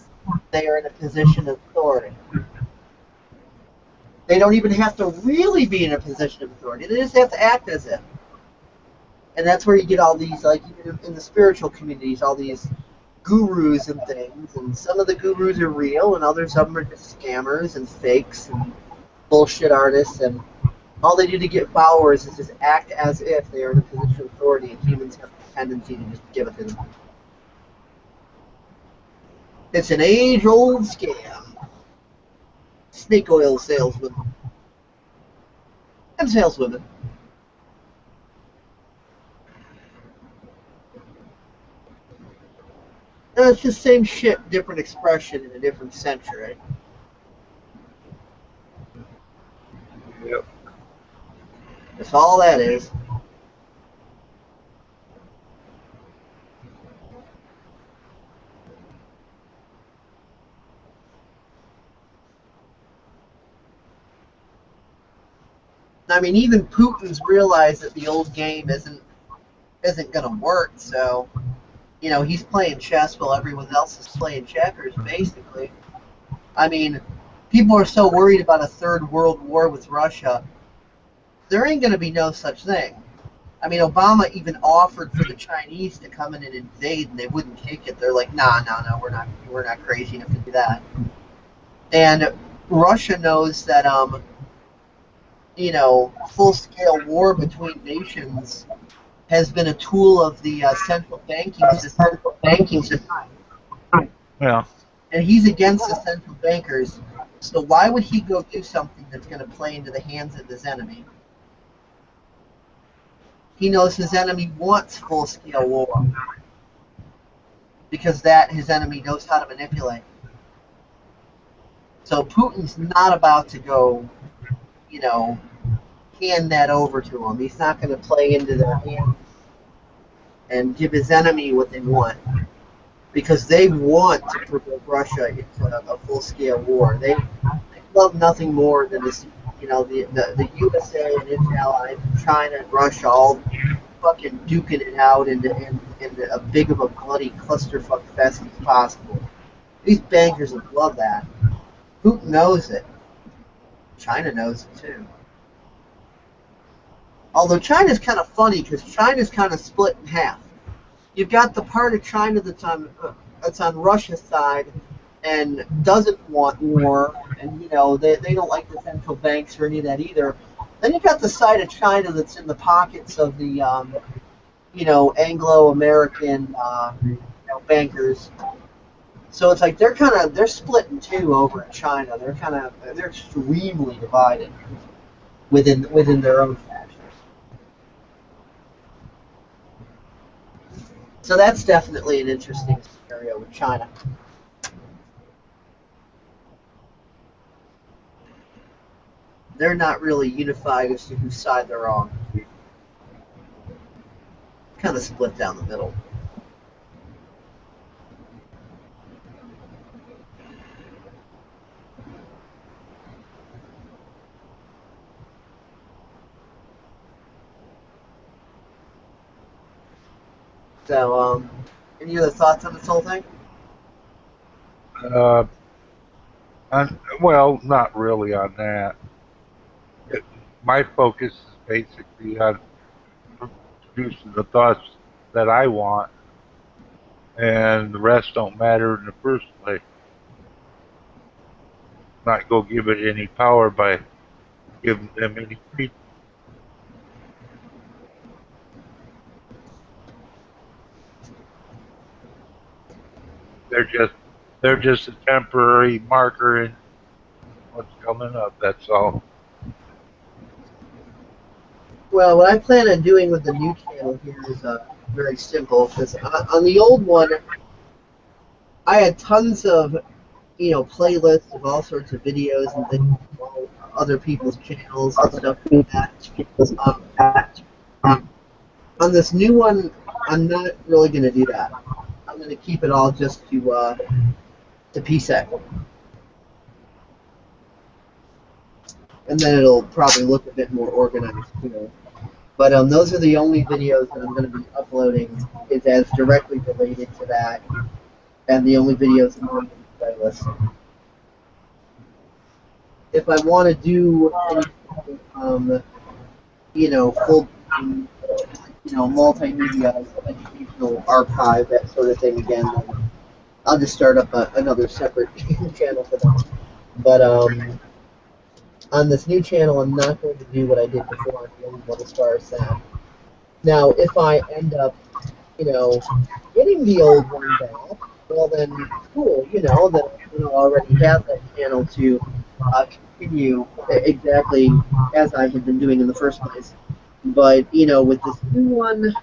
they are in a position of authority. They don't even have to really be in a position of authority. They just have to act as if. And that's where you get all these, like, even in the spiritual communities, all these gurus and things. And some of the gurus are real, and others of them are just scammers and fakes and bullshit artists. And all they do to get followers is just act as if they are in a position of authority, and humans have the tendency to just give it to them. It's an age-old scam. Snake oil salesmen. And saleswomen. It's the same shit, different expression in a different century. Yep. That's all that is. I mean, even Putin's realized that the old game isn't isn't going to work. So, you know, he's playing chess while everyone else is playing checkers, basically. I mean, people are so worried about a third world war with Russia. There ain't going to be no such thing. I mean, Obama even offered for the Chinese to come in and invade, and they wouldn't take it. They're like, no, we're not crazy enough to do that. And Russia knows that, you know, full-scale war between nations has been a tool of the central banking system. Yeah. And he's against the central bankers. So why would he go do something that's going to play into the hands of his enemy? He knows his enemy wants full-scale war because that his enemy knows how to manipulate. So Putin's not about to go, you know, hand that over to him. He's not going to play into their hands and give his enemy what they want, because they want to provoke Russia into a full-scale war. They love nothing more than this, you know, the USA and its allies, China and Russia, all fucking duking it out into a big of a bloody clusterfuck fest as possible. These bankers would love that. Putin knows it. China knows it too. Although China's kind of funny, because China's kind of split in half. You've got the part of China that's on Russia's side and doesn't want war, and, you know, they don't like the central banks or any of that either. Then you've got the side of China that's in the pockets of the, you know, Anglo-American, you know, bankers. So it's like they're split in two over in China. They're extremely divided within their own faction. So that's definitely an interesting scenario with China. They're not really unified as to whose side they're on. Kind of split down the middle. So, any other thoughts on this whole thing? Well, not really on that. My focus is basically on producing the thoughts that I want, and the rest don't matter in the first place. Not go give it any power by giving them any freedom. They're just a temporary marker in what's coming up. That's all. Well, what I plan on doing with the new channel here is very simple. Because on the old one, I had tons of, you know, playlists of all sorts of videos and things from all other people's channels and stuff like that. On this new one, I'm not really going to do that. I'm going to keep it all just to PSEC. And then it'll probably look a bit more organized too. But those are the only videos that I'm going to be uploading is as directly related to that, and the only videos in the playlist. If I want to do anything, you know, full, you know, multimedia, educational archive, that sort of thing again, then I'll just start up another separate channel for that. But on this new channel, I'm not going to do what I did before on the old one as far as that. Now, if I end up, you know, getting the old one back, well then, cool, you know, then I'll already have that channel to continue exactly as I had been doing in the first place. But, you know, with this new one,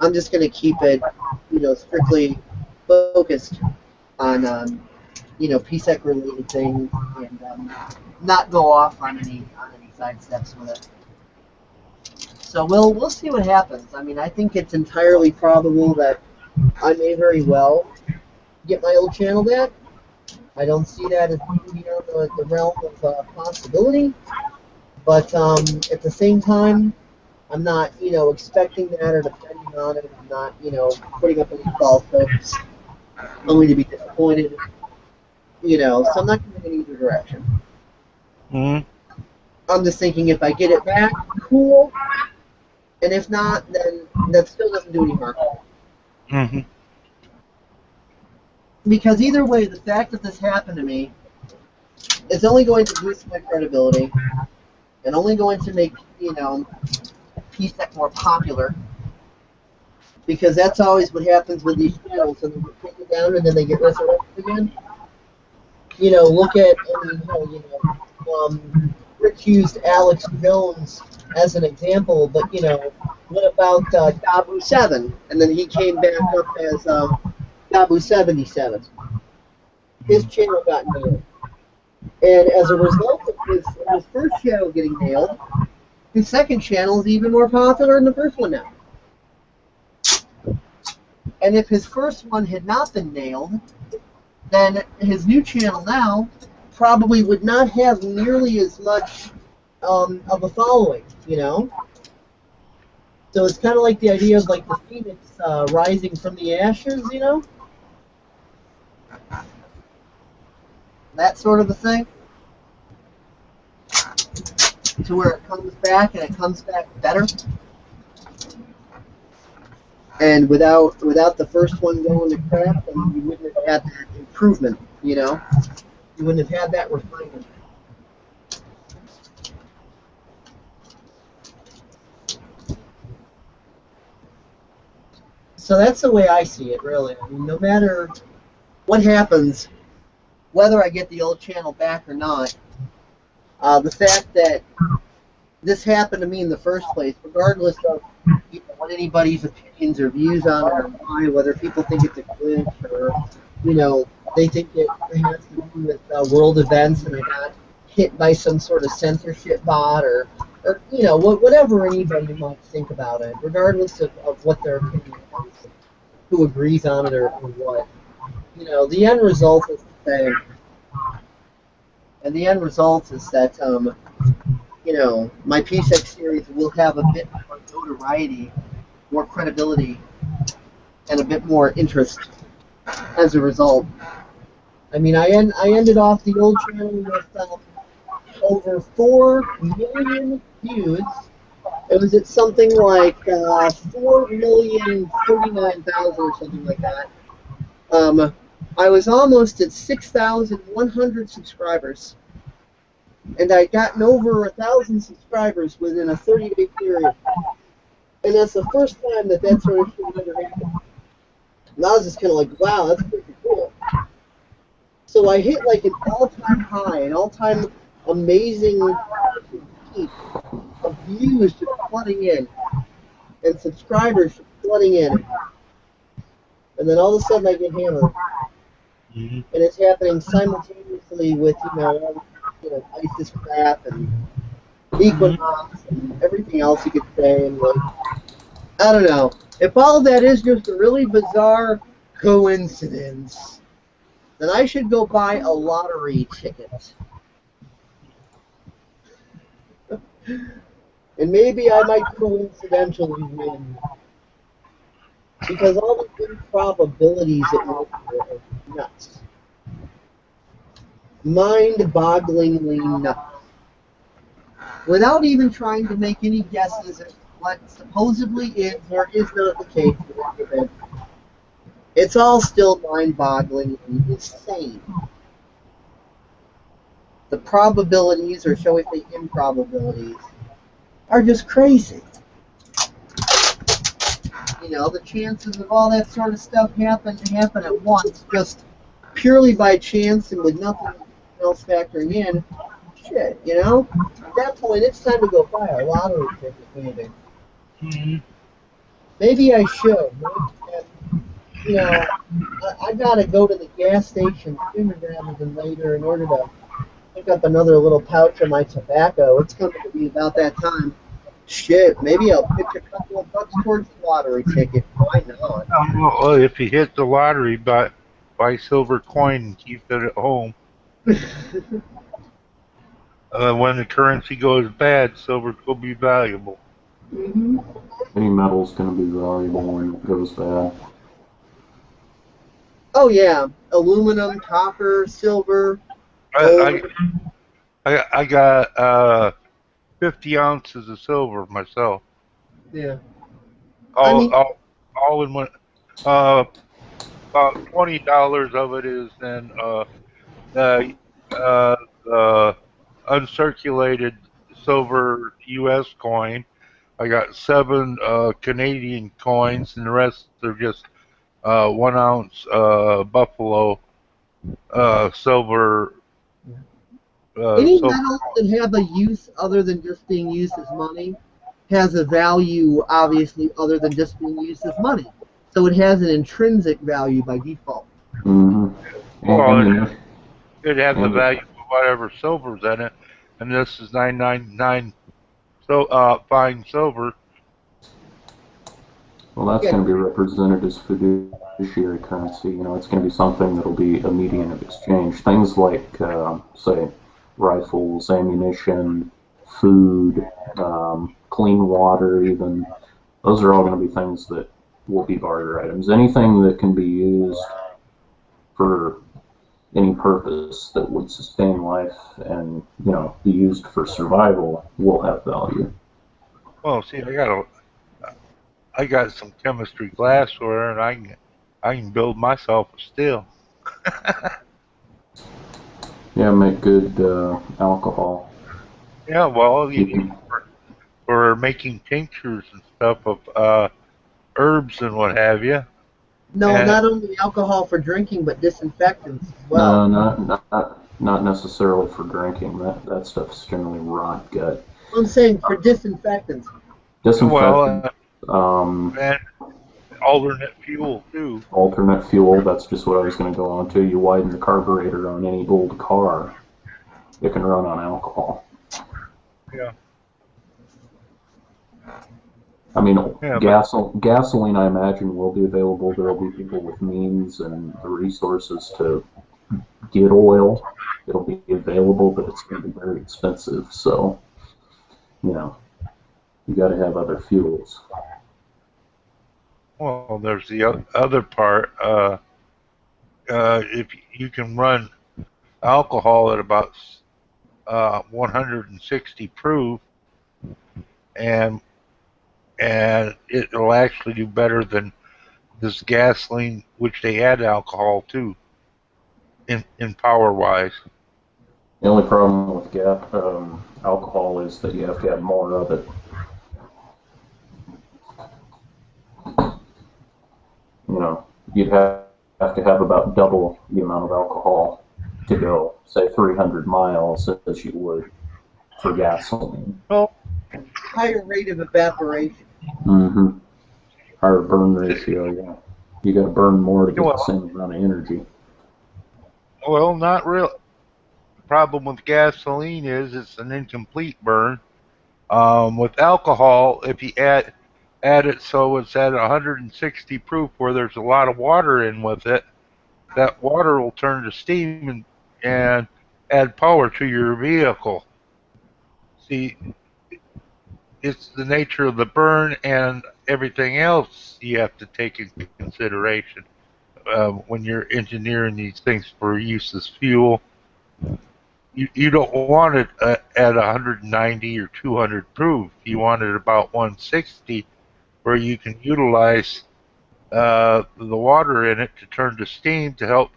I'm just going to keep it, you know, strictly focused on, you know, PSEC related things, and not go off on any side steps with it. So we'll see what happens. I mean, I think it's entirely probable that I may very well get my old channel back. I don't see that as being beyond the realm of possibility. But at the same time, I'm not, you know, expecting that or depending on it. I'm not, putting up any false hopes, only to be disappointed. So I'm not going in either direction. Mm-hmm. I'm just thinking if I get it back, cool. And if not, then that still doesn't do any harm. Mm-hmm. Because either way, the fact that this happened to me is only going to boost my credibility and only going to make, PSEC more popular. Because that's always what happens with these channels, and they get taken down and then they get resurrected again. Look at, Rich used Alex Jones as an example, but, what about Dabu 7? And then he came back up as Dabu 77. His channel got nailed. And as a result of his first channel getting nailed, his second channel is even more popular than the first one now. And if his first one had not been nailed, then his new channel now probably would not have nearly as much of a following, So it's kind of like the idea of like the phoenix rising from the ashes, That sort of a thing. To where it comes back and it comes back better. And without the first one going to crap, then you wouldn't have had that improvement, You wouldn't have had that refinement. So that's the way I see it, really. I mean, no matter what happens, whether I get the old channel back or not, the fact that this happened to me in the first place, regardless of what anybody's opinions or views on it or why, whether people think it's a glitch or, they think it has to do with world events and I got hit by some sort of censorship bot or whatever anybody might think about it, regardless of what their opinion is, who agrees on it or what. The end result is the same. And the end result is that, my PSEC series will have a bit more notoriety, more credibility, and a bit more interest as a result. I mean, I ended off the old channel with over 4 million views. It was at something like 4,049,000 or something like that. I was almost at 6,100 subscribers. And I'd gotten over 1,000 subscribers within a 30-day period. And that's the first time that sort of shit ever happened. And I was just kind of like, wow, that's pretty cool. So I hit like an all-time high, an all-time amazing peak of views just flooding in, and subscribers just flooding in. And then all of a sudden I get hammered. Mm-hmm. And it's happening simultaneously with, ISIS crap and Equinox and everything else you could say. And like, I don't know. If all of that is just a really bizarre coincidence, then I should go buy a lottery ticket. And maybe I might coincidentally win. Because all the improbabilities at work are nuts. Mind-bogglingly nuts. Without even trying to make any guesses at what supposedly is or is not the case with this event, it's all still mind-bogglingly insane. The probabilities, or shall we say improbabilities, are just crazy. The chances of all that sort of stuff happen at once, just purely by chance and with nothing else factoring in, shit, At that point, it's time to go buy a lottery ticket, maybe. Mm-hmm. Maybe I should. I gotta go to the gas station sooner rather than later in order to pick up another little pouch of my tobacco. It's coming to be about that time. Shit, maybe I'll pitch a couple of bucks towards the lottery ticket. Why not? Well, if you hit the lottery, buy silver coin and keep it at home. When the currency goes bad, silver will be valuable. Mm-hmm. Any metal's going to be valuable when it goes bad. Oh yeah, aluminum, copper, silver, gold. I got 50 ounces of silver myself. Yeah. I All mean, all all in one. Uh, about $20 of it is in the the uncirculated silver U.S. coin. I got 7 Canadian coins, and the rest are just 1 ounce buffalo silver. any Silver. metals that have a use other than just being used as money has a value, obviously, other than just being used as money. So it has an intrinsic value by default. Mm-hmm. Well, Ammunition. it has the Ammunition. value of whatever silver's in it, and this is 999 so fine silver. Well, that's Yeah. going to be represented as fiduciary currency. You know, it's going to be something that'll be a medium of exchange. Things like, say, rifles, ammunition, food, clean water, even. Those are all going to be things that will be barter items. Anything that can be used for any purpose that would sustain life and, you know, be used for survival will have value. Well, see, I got some chemistry glassware, and I can build myself a still. Yeah, make good alcohol. Yeah, well, You can, for making tinctures and stuff of herbs and what have you. No, And not only alcohol for drinking, but disinfectants as well. no, not necessarily for drinking. That stuff's generally rot gut. I'm saying for disinfectants. well, Disinfectant, um, and alternate fuel too. alternate fuel. That's just what I was going to go on to. You widen the carburetor on any old car, it can run on alcohol. Yeah, I mean, yeah, but gasoline, I imagine, will be available. There will be people with means and the resources to get oil. It'll be available, but it's going to be very expensive. So, you know, you got to have other fuels. well, there's the other part. If you can run alcohol at about 160 proof, and it'll actually do better than this gasoline, which they add alcohol to in power wise. The only problem with alcohol is that you have to have more of it. You know, you'd have to have about double the amount of alcohol to go, say, 300 miles as you would for gasoline. Well, Higher rate of evaporation. Mm-hmm. Higher burn ratio, yeah. You got to burn more to get the well, same amount of energy. not real. The problem with gasoline is it's an incomplete burn. With alcohol, if you add it so it's at 160 proof where there's a lot of water in with it, that water will turn to steam and add power to your vehicle. See, it's the nature of the burn and everything else you have to take into consideration when you're engineering these things for use as fuel. You don't want it at 190 or 200 proof. You want it about 160 where you can utilize the water in it to turn to steam to help,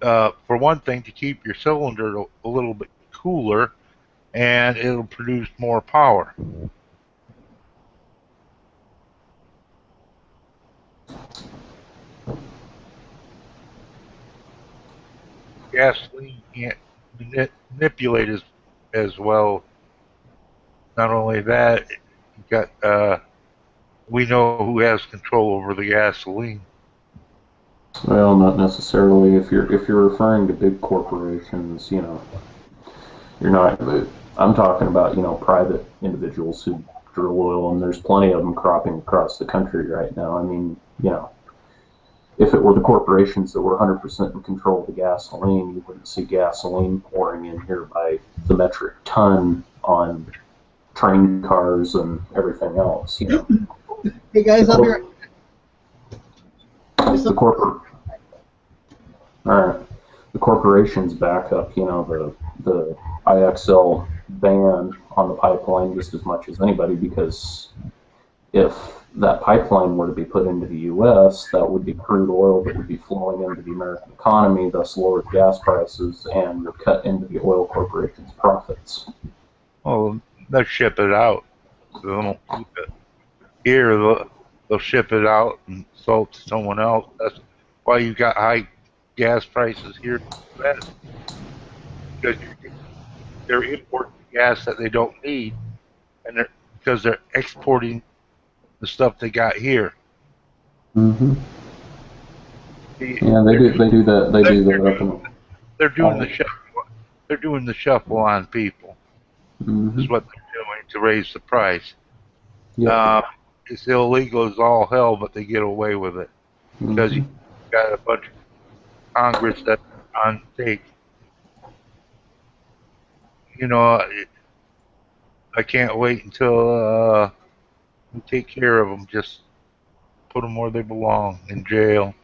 for one thing, to keep your cylinder a little bit cooler, and it'll produce more power. Gasoline can't manipulate as well. Not only that, you got we know who has control over the gasoline. Well, not necessarily. If you're referring to big corporations, you know, you're not. I'm talking about, you know, private individuals who drill oil, and there's plenty of them cropping across the country right now. I mean, you know, if it were the corporations that were 100% in control of the gasoline, you wouldn't see gasoline pouring in here by the metric ton on train cars and everything else. You know, Hey guys, I'll be right. the corporate. All right, the corporations back up. You know, the IXL ban on the pipeline just as much as anybody, because if that pipeline were to be put into the U.S., that would be crude oil that would be flowing into the American economy, thus lowered gas prices and would cut into the oil corporations' profits. Well, they'll ship it out. They don't keep it here. They'll ship it out and sell it to someone else. That's why you got high gas prices here in the U.S. Because they're importing gas that they don't need, and because they're exporting the stuff they got here. Mm-hmm. Yeah, they do that. They do that up in. They're doing the shuffle. They're doing the shuffle on people. Mm-hmm. Is what they're doing to raise the price. Yeah. It's illegal as all hell, but they get away with it because you got a bunch of Congress that's on take. You know, I can't wait until we take care of them. Just put them where they belong, in jail.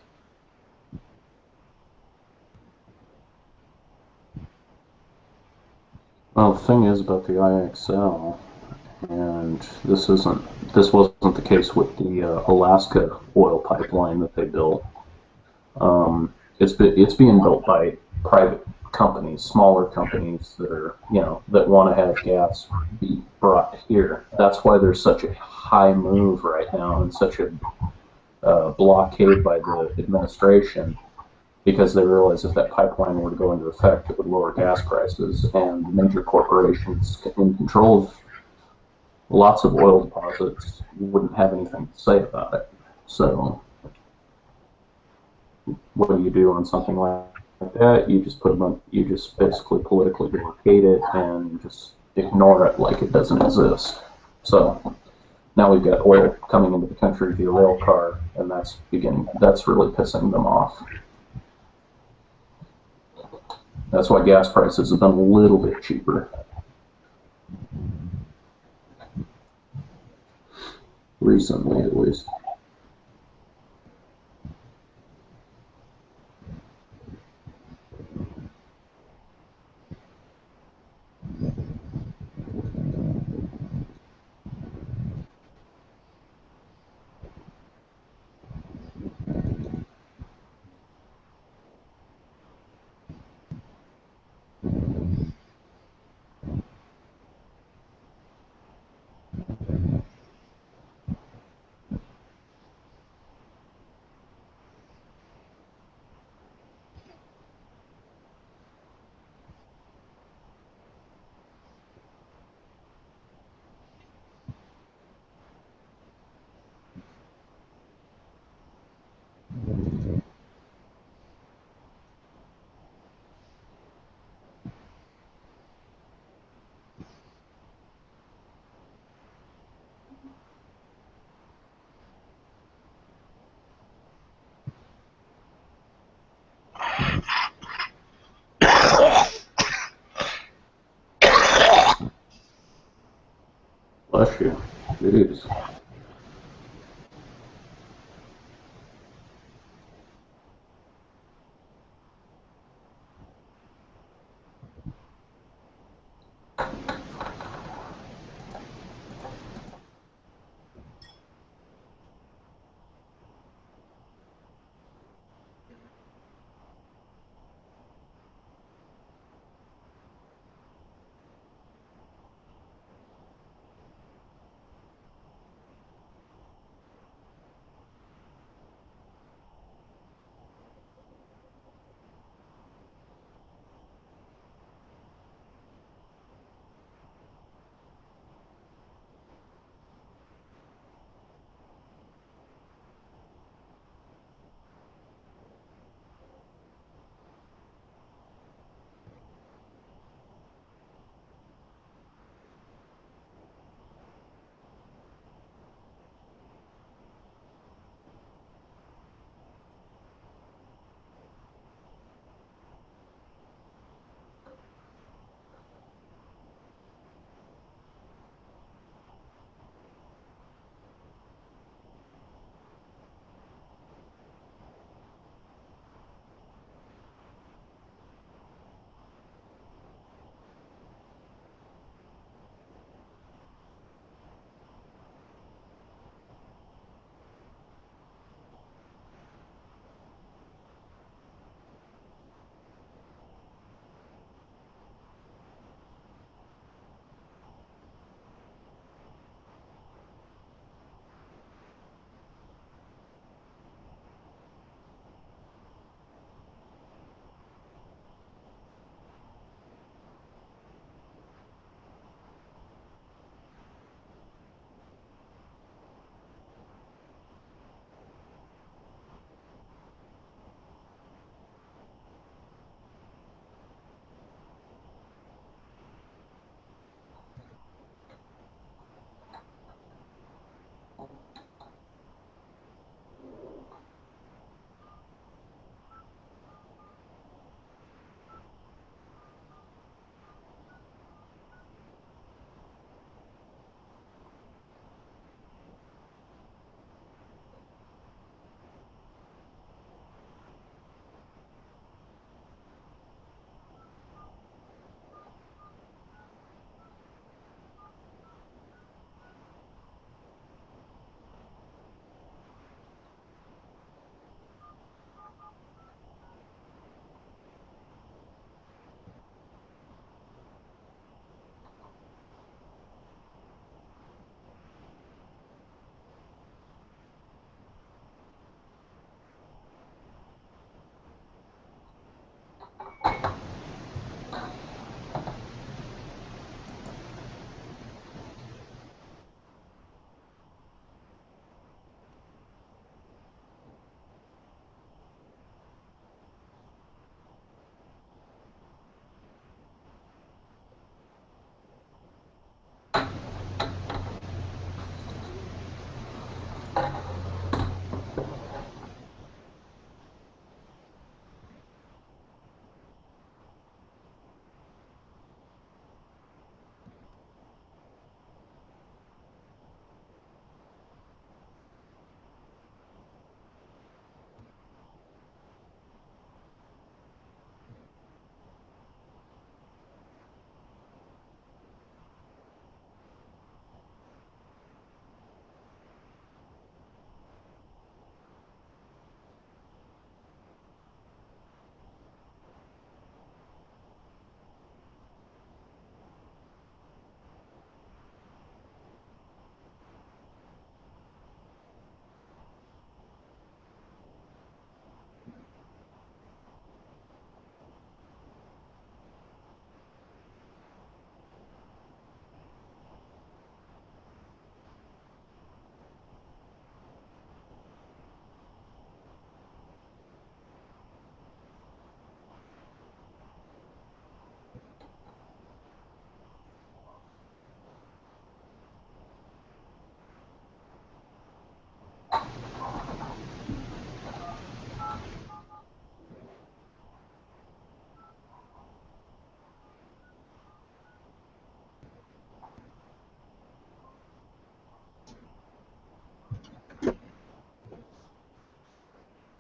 Well, the thing is about the IXL, and this wasn't the case with the Alaska oil pipeline that they built. It's being built by private companies, smaller companies that are, you know, that want to have gas be brought here. That's why there's such a high move right now and such a blockade by the administration, because they realize if that pipeline were to go into effect, it would lower gas prices, and major corporations in control of lots of oil deposits wouldn't have anything to say about it. So what do you do on something like that? You just you just basically politically blockade it and just ignore it like it doesn't exist. So now we've got oil coming into the country via rail car, and that's really pissing them off. That's why gas prices have been a little bit cheaper. Recently, at least. Bless you. Jeez.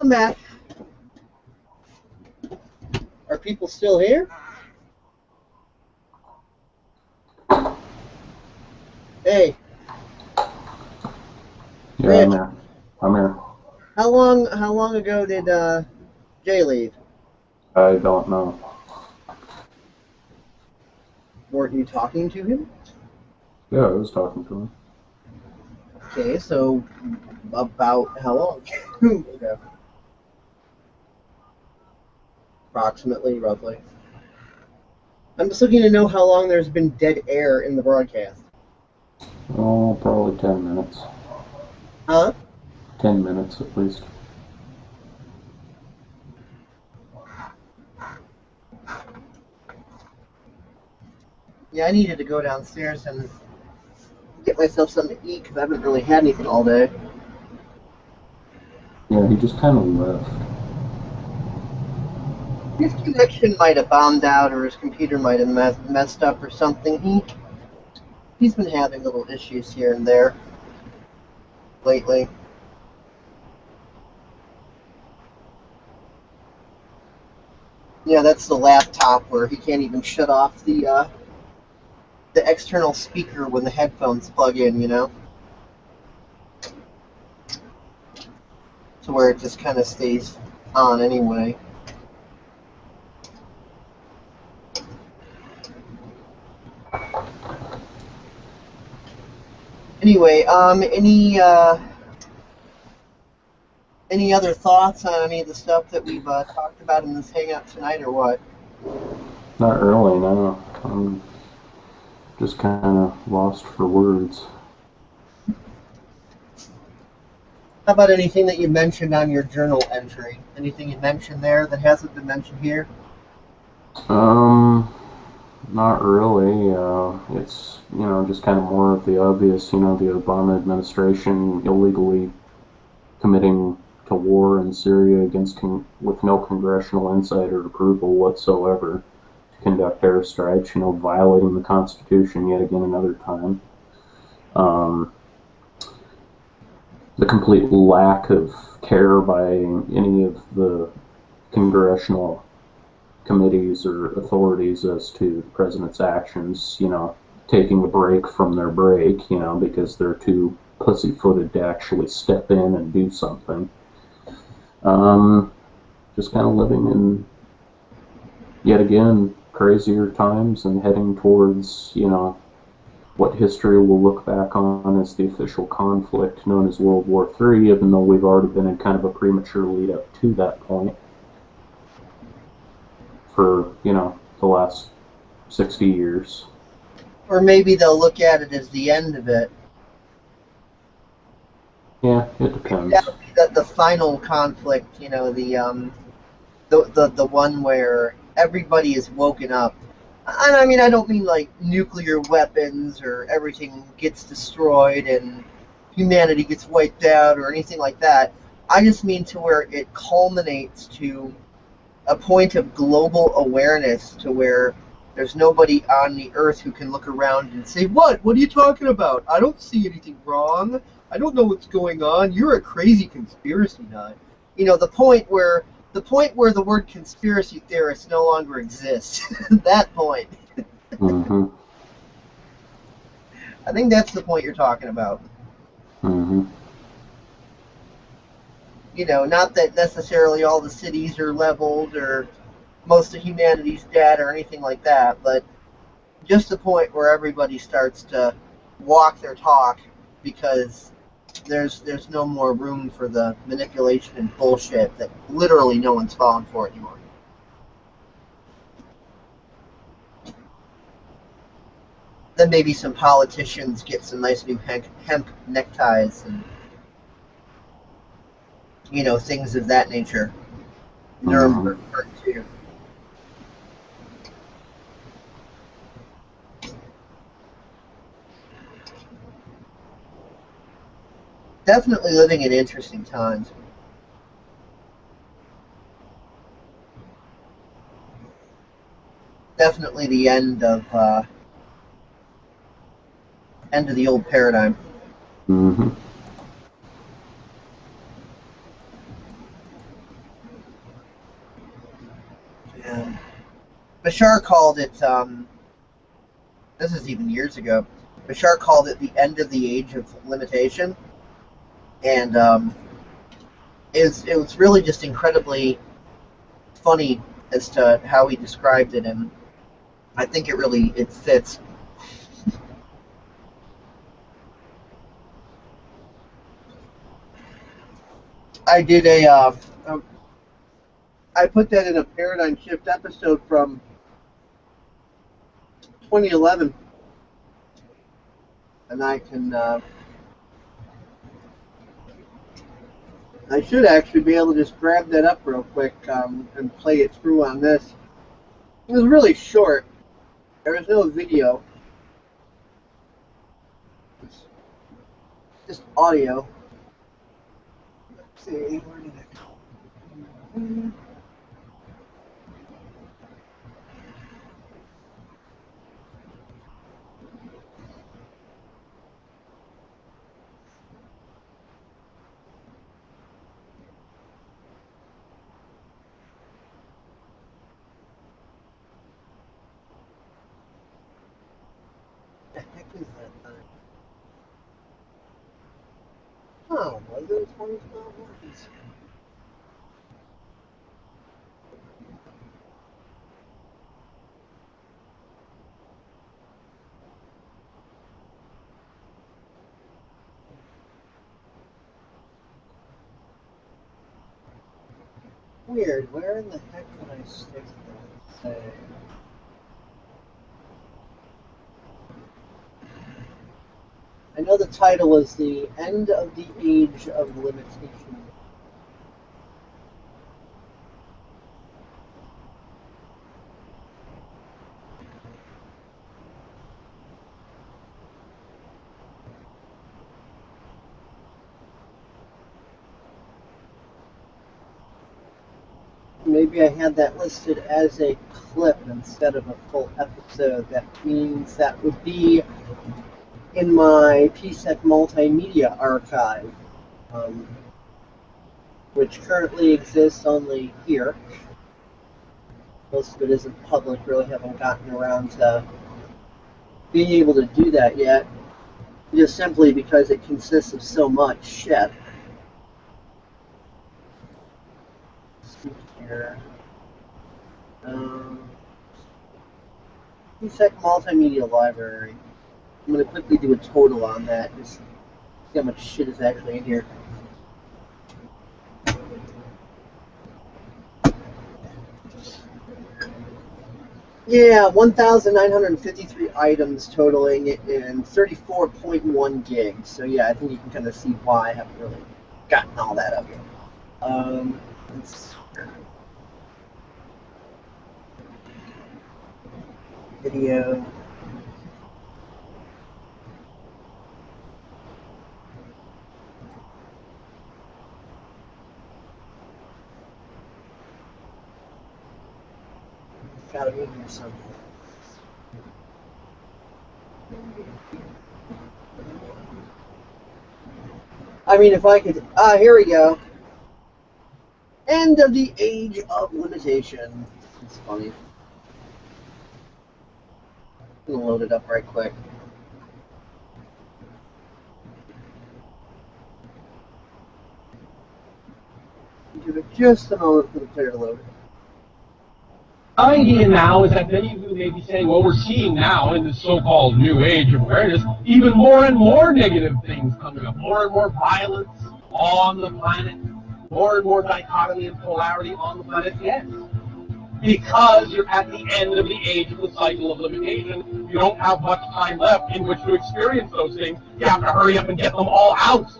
welcome back. Are people still here? Hey. Yeah, Rich, I'm here. how long ago did Jay leave? I don't know. Weren't you talking to him? Yeah, I was talking to him. Okay, so about how long ago? Approximately, roughly. I'm just looking to know how long there's been dead air in the broadcast. Oh, probably 10 minutes. Huh? 10 minutes at least. Yeah, I needed to go downstairs and get myself something to eat because I haven't really had anything all day. Yeah, he just kind of left. His connection might have bombed out, or his computer might have messed up, or something. He's been having little issues here and there lately. Yeah, that's the laptop where he can't even shut off the external speaker when the headphones plug in, you know? To where it just kind of stays on anyway. Anyway, any other thoughts on any of the stuff that we've talked about in this hangout tonight, or what? Not really, no. I'm just kind of lost for words. How about anything that you mentioned on your journal entry? Anything you mentioned there that hasn't been mentioned here? Not really. It's, just kind of more of the obvious, the Obama administration illegally committing to war in Syria with no congressional insight or approval whatsoever to conduct airstrikes, violating the Constitution yet again another time. The complete lack of care by any of the congressional committees or authorities as to the president's actions, taking a break from their break, because they're too pussyfooted to actually step in and do something. Just kind of living in, yet again, crazier times and heading towards, what history will look back on as the official conflict known as World War III, even though we've already been in kind of a premature lead up to that point for, the last 60 years. Or maybe they'll look at it as the end of it. Yeah, it depends. That'll be the final conflict, the one where everybody is woken up. And I mean, I don't mean like nuclear weapons or everything gets destroyed and humanity gets wiped out or anything like that. I just mean to where it culminates to a point of global awareness to where there's nobody on the earth who can look around and say, What are you talking about? I don't see anything wrong. I don't know what's going on. You're a crazy conspiracy nut. The point where the word conspiracy theorist no longer exists. That point. Mm-hmm. I think that's the point you're talking about. Mm-hmm. Not that necessarily all the cities are leveled or most of humanity's dead or anything like that, but just the point where everybody starts to walk their talk because there's no more room for the manipulation and bullshit that literally no one's falling for anymore. Then maybe some politicians get some nice new hemp neckties and things of that nature. Nuremberg Part 2. Definitely living in interesting times. Definitely the end of the old paradigm. Mm-hmm. Bashar called it, this is even years ago, Bashar called it the end of the age of limitation. And it was really just incredibly funny as to how he described it, and I think it fits. I did I put that in a Paradigm Shift episode from 2011, and I should actually be able to just grab that up real quick and play it through on this. It was really short. There was no video. It's just audio. Let's see, where did it go? The heck is that thing? Oh, was it 2012? Weird. Where in the heck can I stick that? Say. I know the title is The End of the Age of Limitation. Maybe I had that listed as a clip instead of a full episode. That means that would be in my PSEC multimedia archive, which currently exists only here. Most of it isn't public, really haven't gotten around to being able to do that yet, just simply because it consists of so much shit. Here. PSEC multimedia library. I'm going to quickly do a total on that, just see how much shit is actually in here. Yeah, 1,953 items totaling it in 34.1 gigs. So yeah, I think you can kind of see why I haven't really gotten all that up yet. Let's video. It's gotta be here somewhere. I mean, if I could. Here we go. End of the Age of Limitation. It's funny. I'm gonna load it up right quick. Give it just a moment for the player to load. Idea now is that many of you may be saying, well, we're seeing now in this so-called new age of awareness, even more and more negative things coming up, more and more violence on the planet, more and more dichotomy and polarity on the planet. Yes, because you're at the end of the age of the cycle of limitation, you don't have much time left in which to experience those things. You have to hurry up and get them all out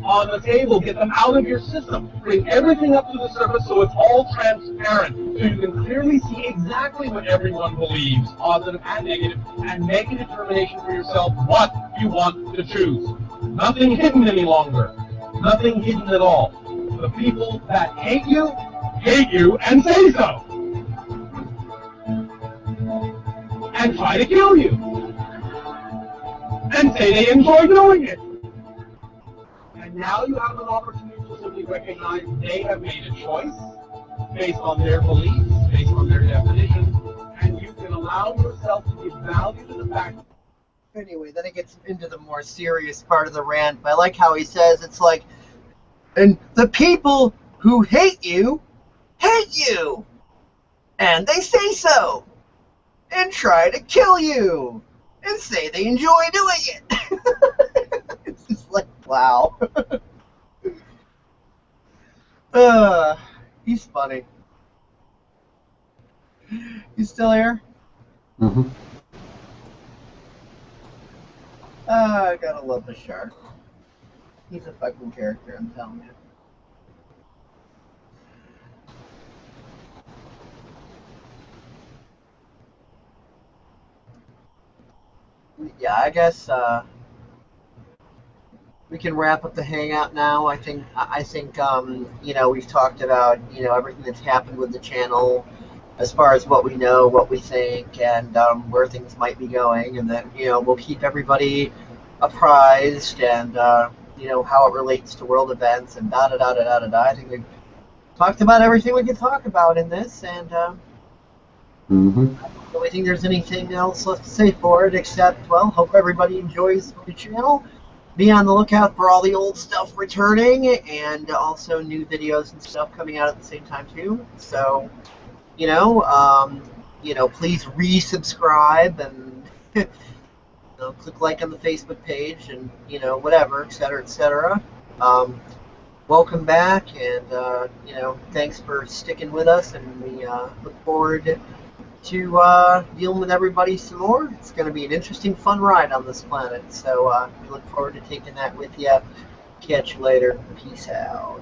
on the table, get them out of your system, bring everything up to the surface so it's all transparent, so you can clearly see exactly what everyone believes, positive and negative, and make a determination for yourself what you want to choose. Nothing hidden any longer. Nothing hidden at all. The people that hate you, and say so. And try to kill you. And say they enjoy doing it. And now you have an opportunity to simply recognize they have made a choice based on their beliefs, based on their definitions, allow yourself to give value to the fact. Anyway, then it gets into the more serious part of the rant. But I like how he says it's like, and the people who hate you, and they say so, and try to kill you, and say they enjoy doing it. It's just like, wow. He's funny. You still here? Mm-hmm. I gotta love the shark. He's a fucking character, I'm telling you. Yeah, I guess we can wrap up the hangout now. I think you know, we've talked about, you know, everything that's happened with the channel as far as what we know, what we think, and where things might be going, and then, you know, we'll keep everybody apprised, and you know, how it relates to world events, and da da da da da da da. I think we've talked about everything we can talk about in this, and Mm-hmm. I don't really think there's anything else left to say for it, except, well, hope everybody enjoys the channel. Be on the lookout for all the old stuff returning, and also new videos and stuff coming out at the same time too. So, you know, please resubscribe, and you know, click like on the Facebook page, and, you know, whatever, etc., etc. Welcome back, and you know, thanks for sticking with us, and we look forward to dealing with everybody some more. It's going to be an interesting, fun ride on this planet, so we look forward to taking that with you. Catch you later. Peace out.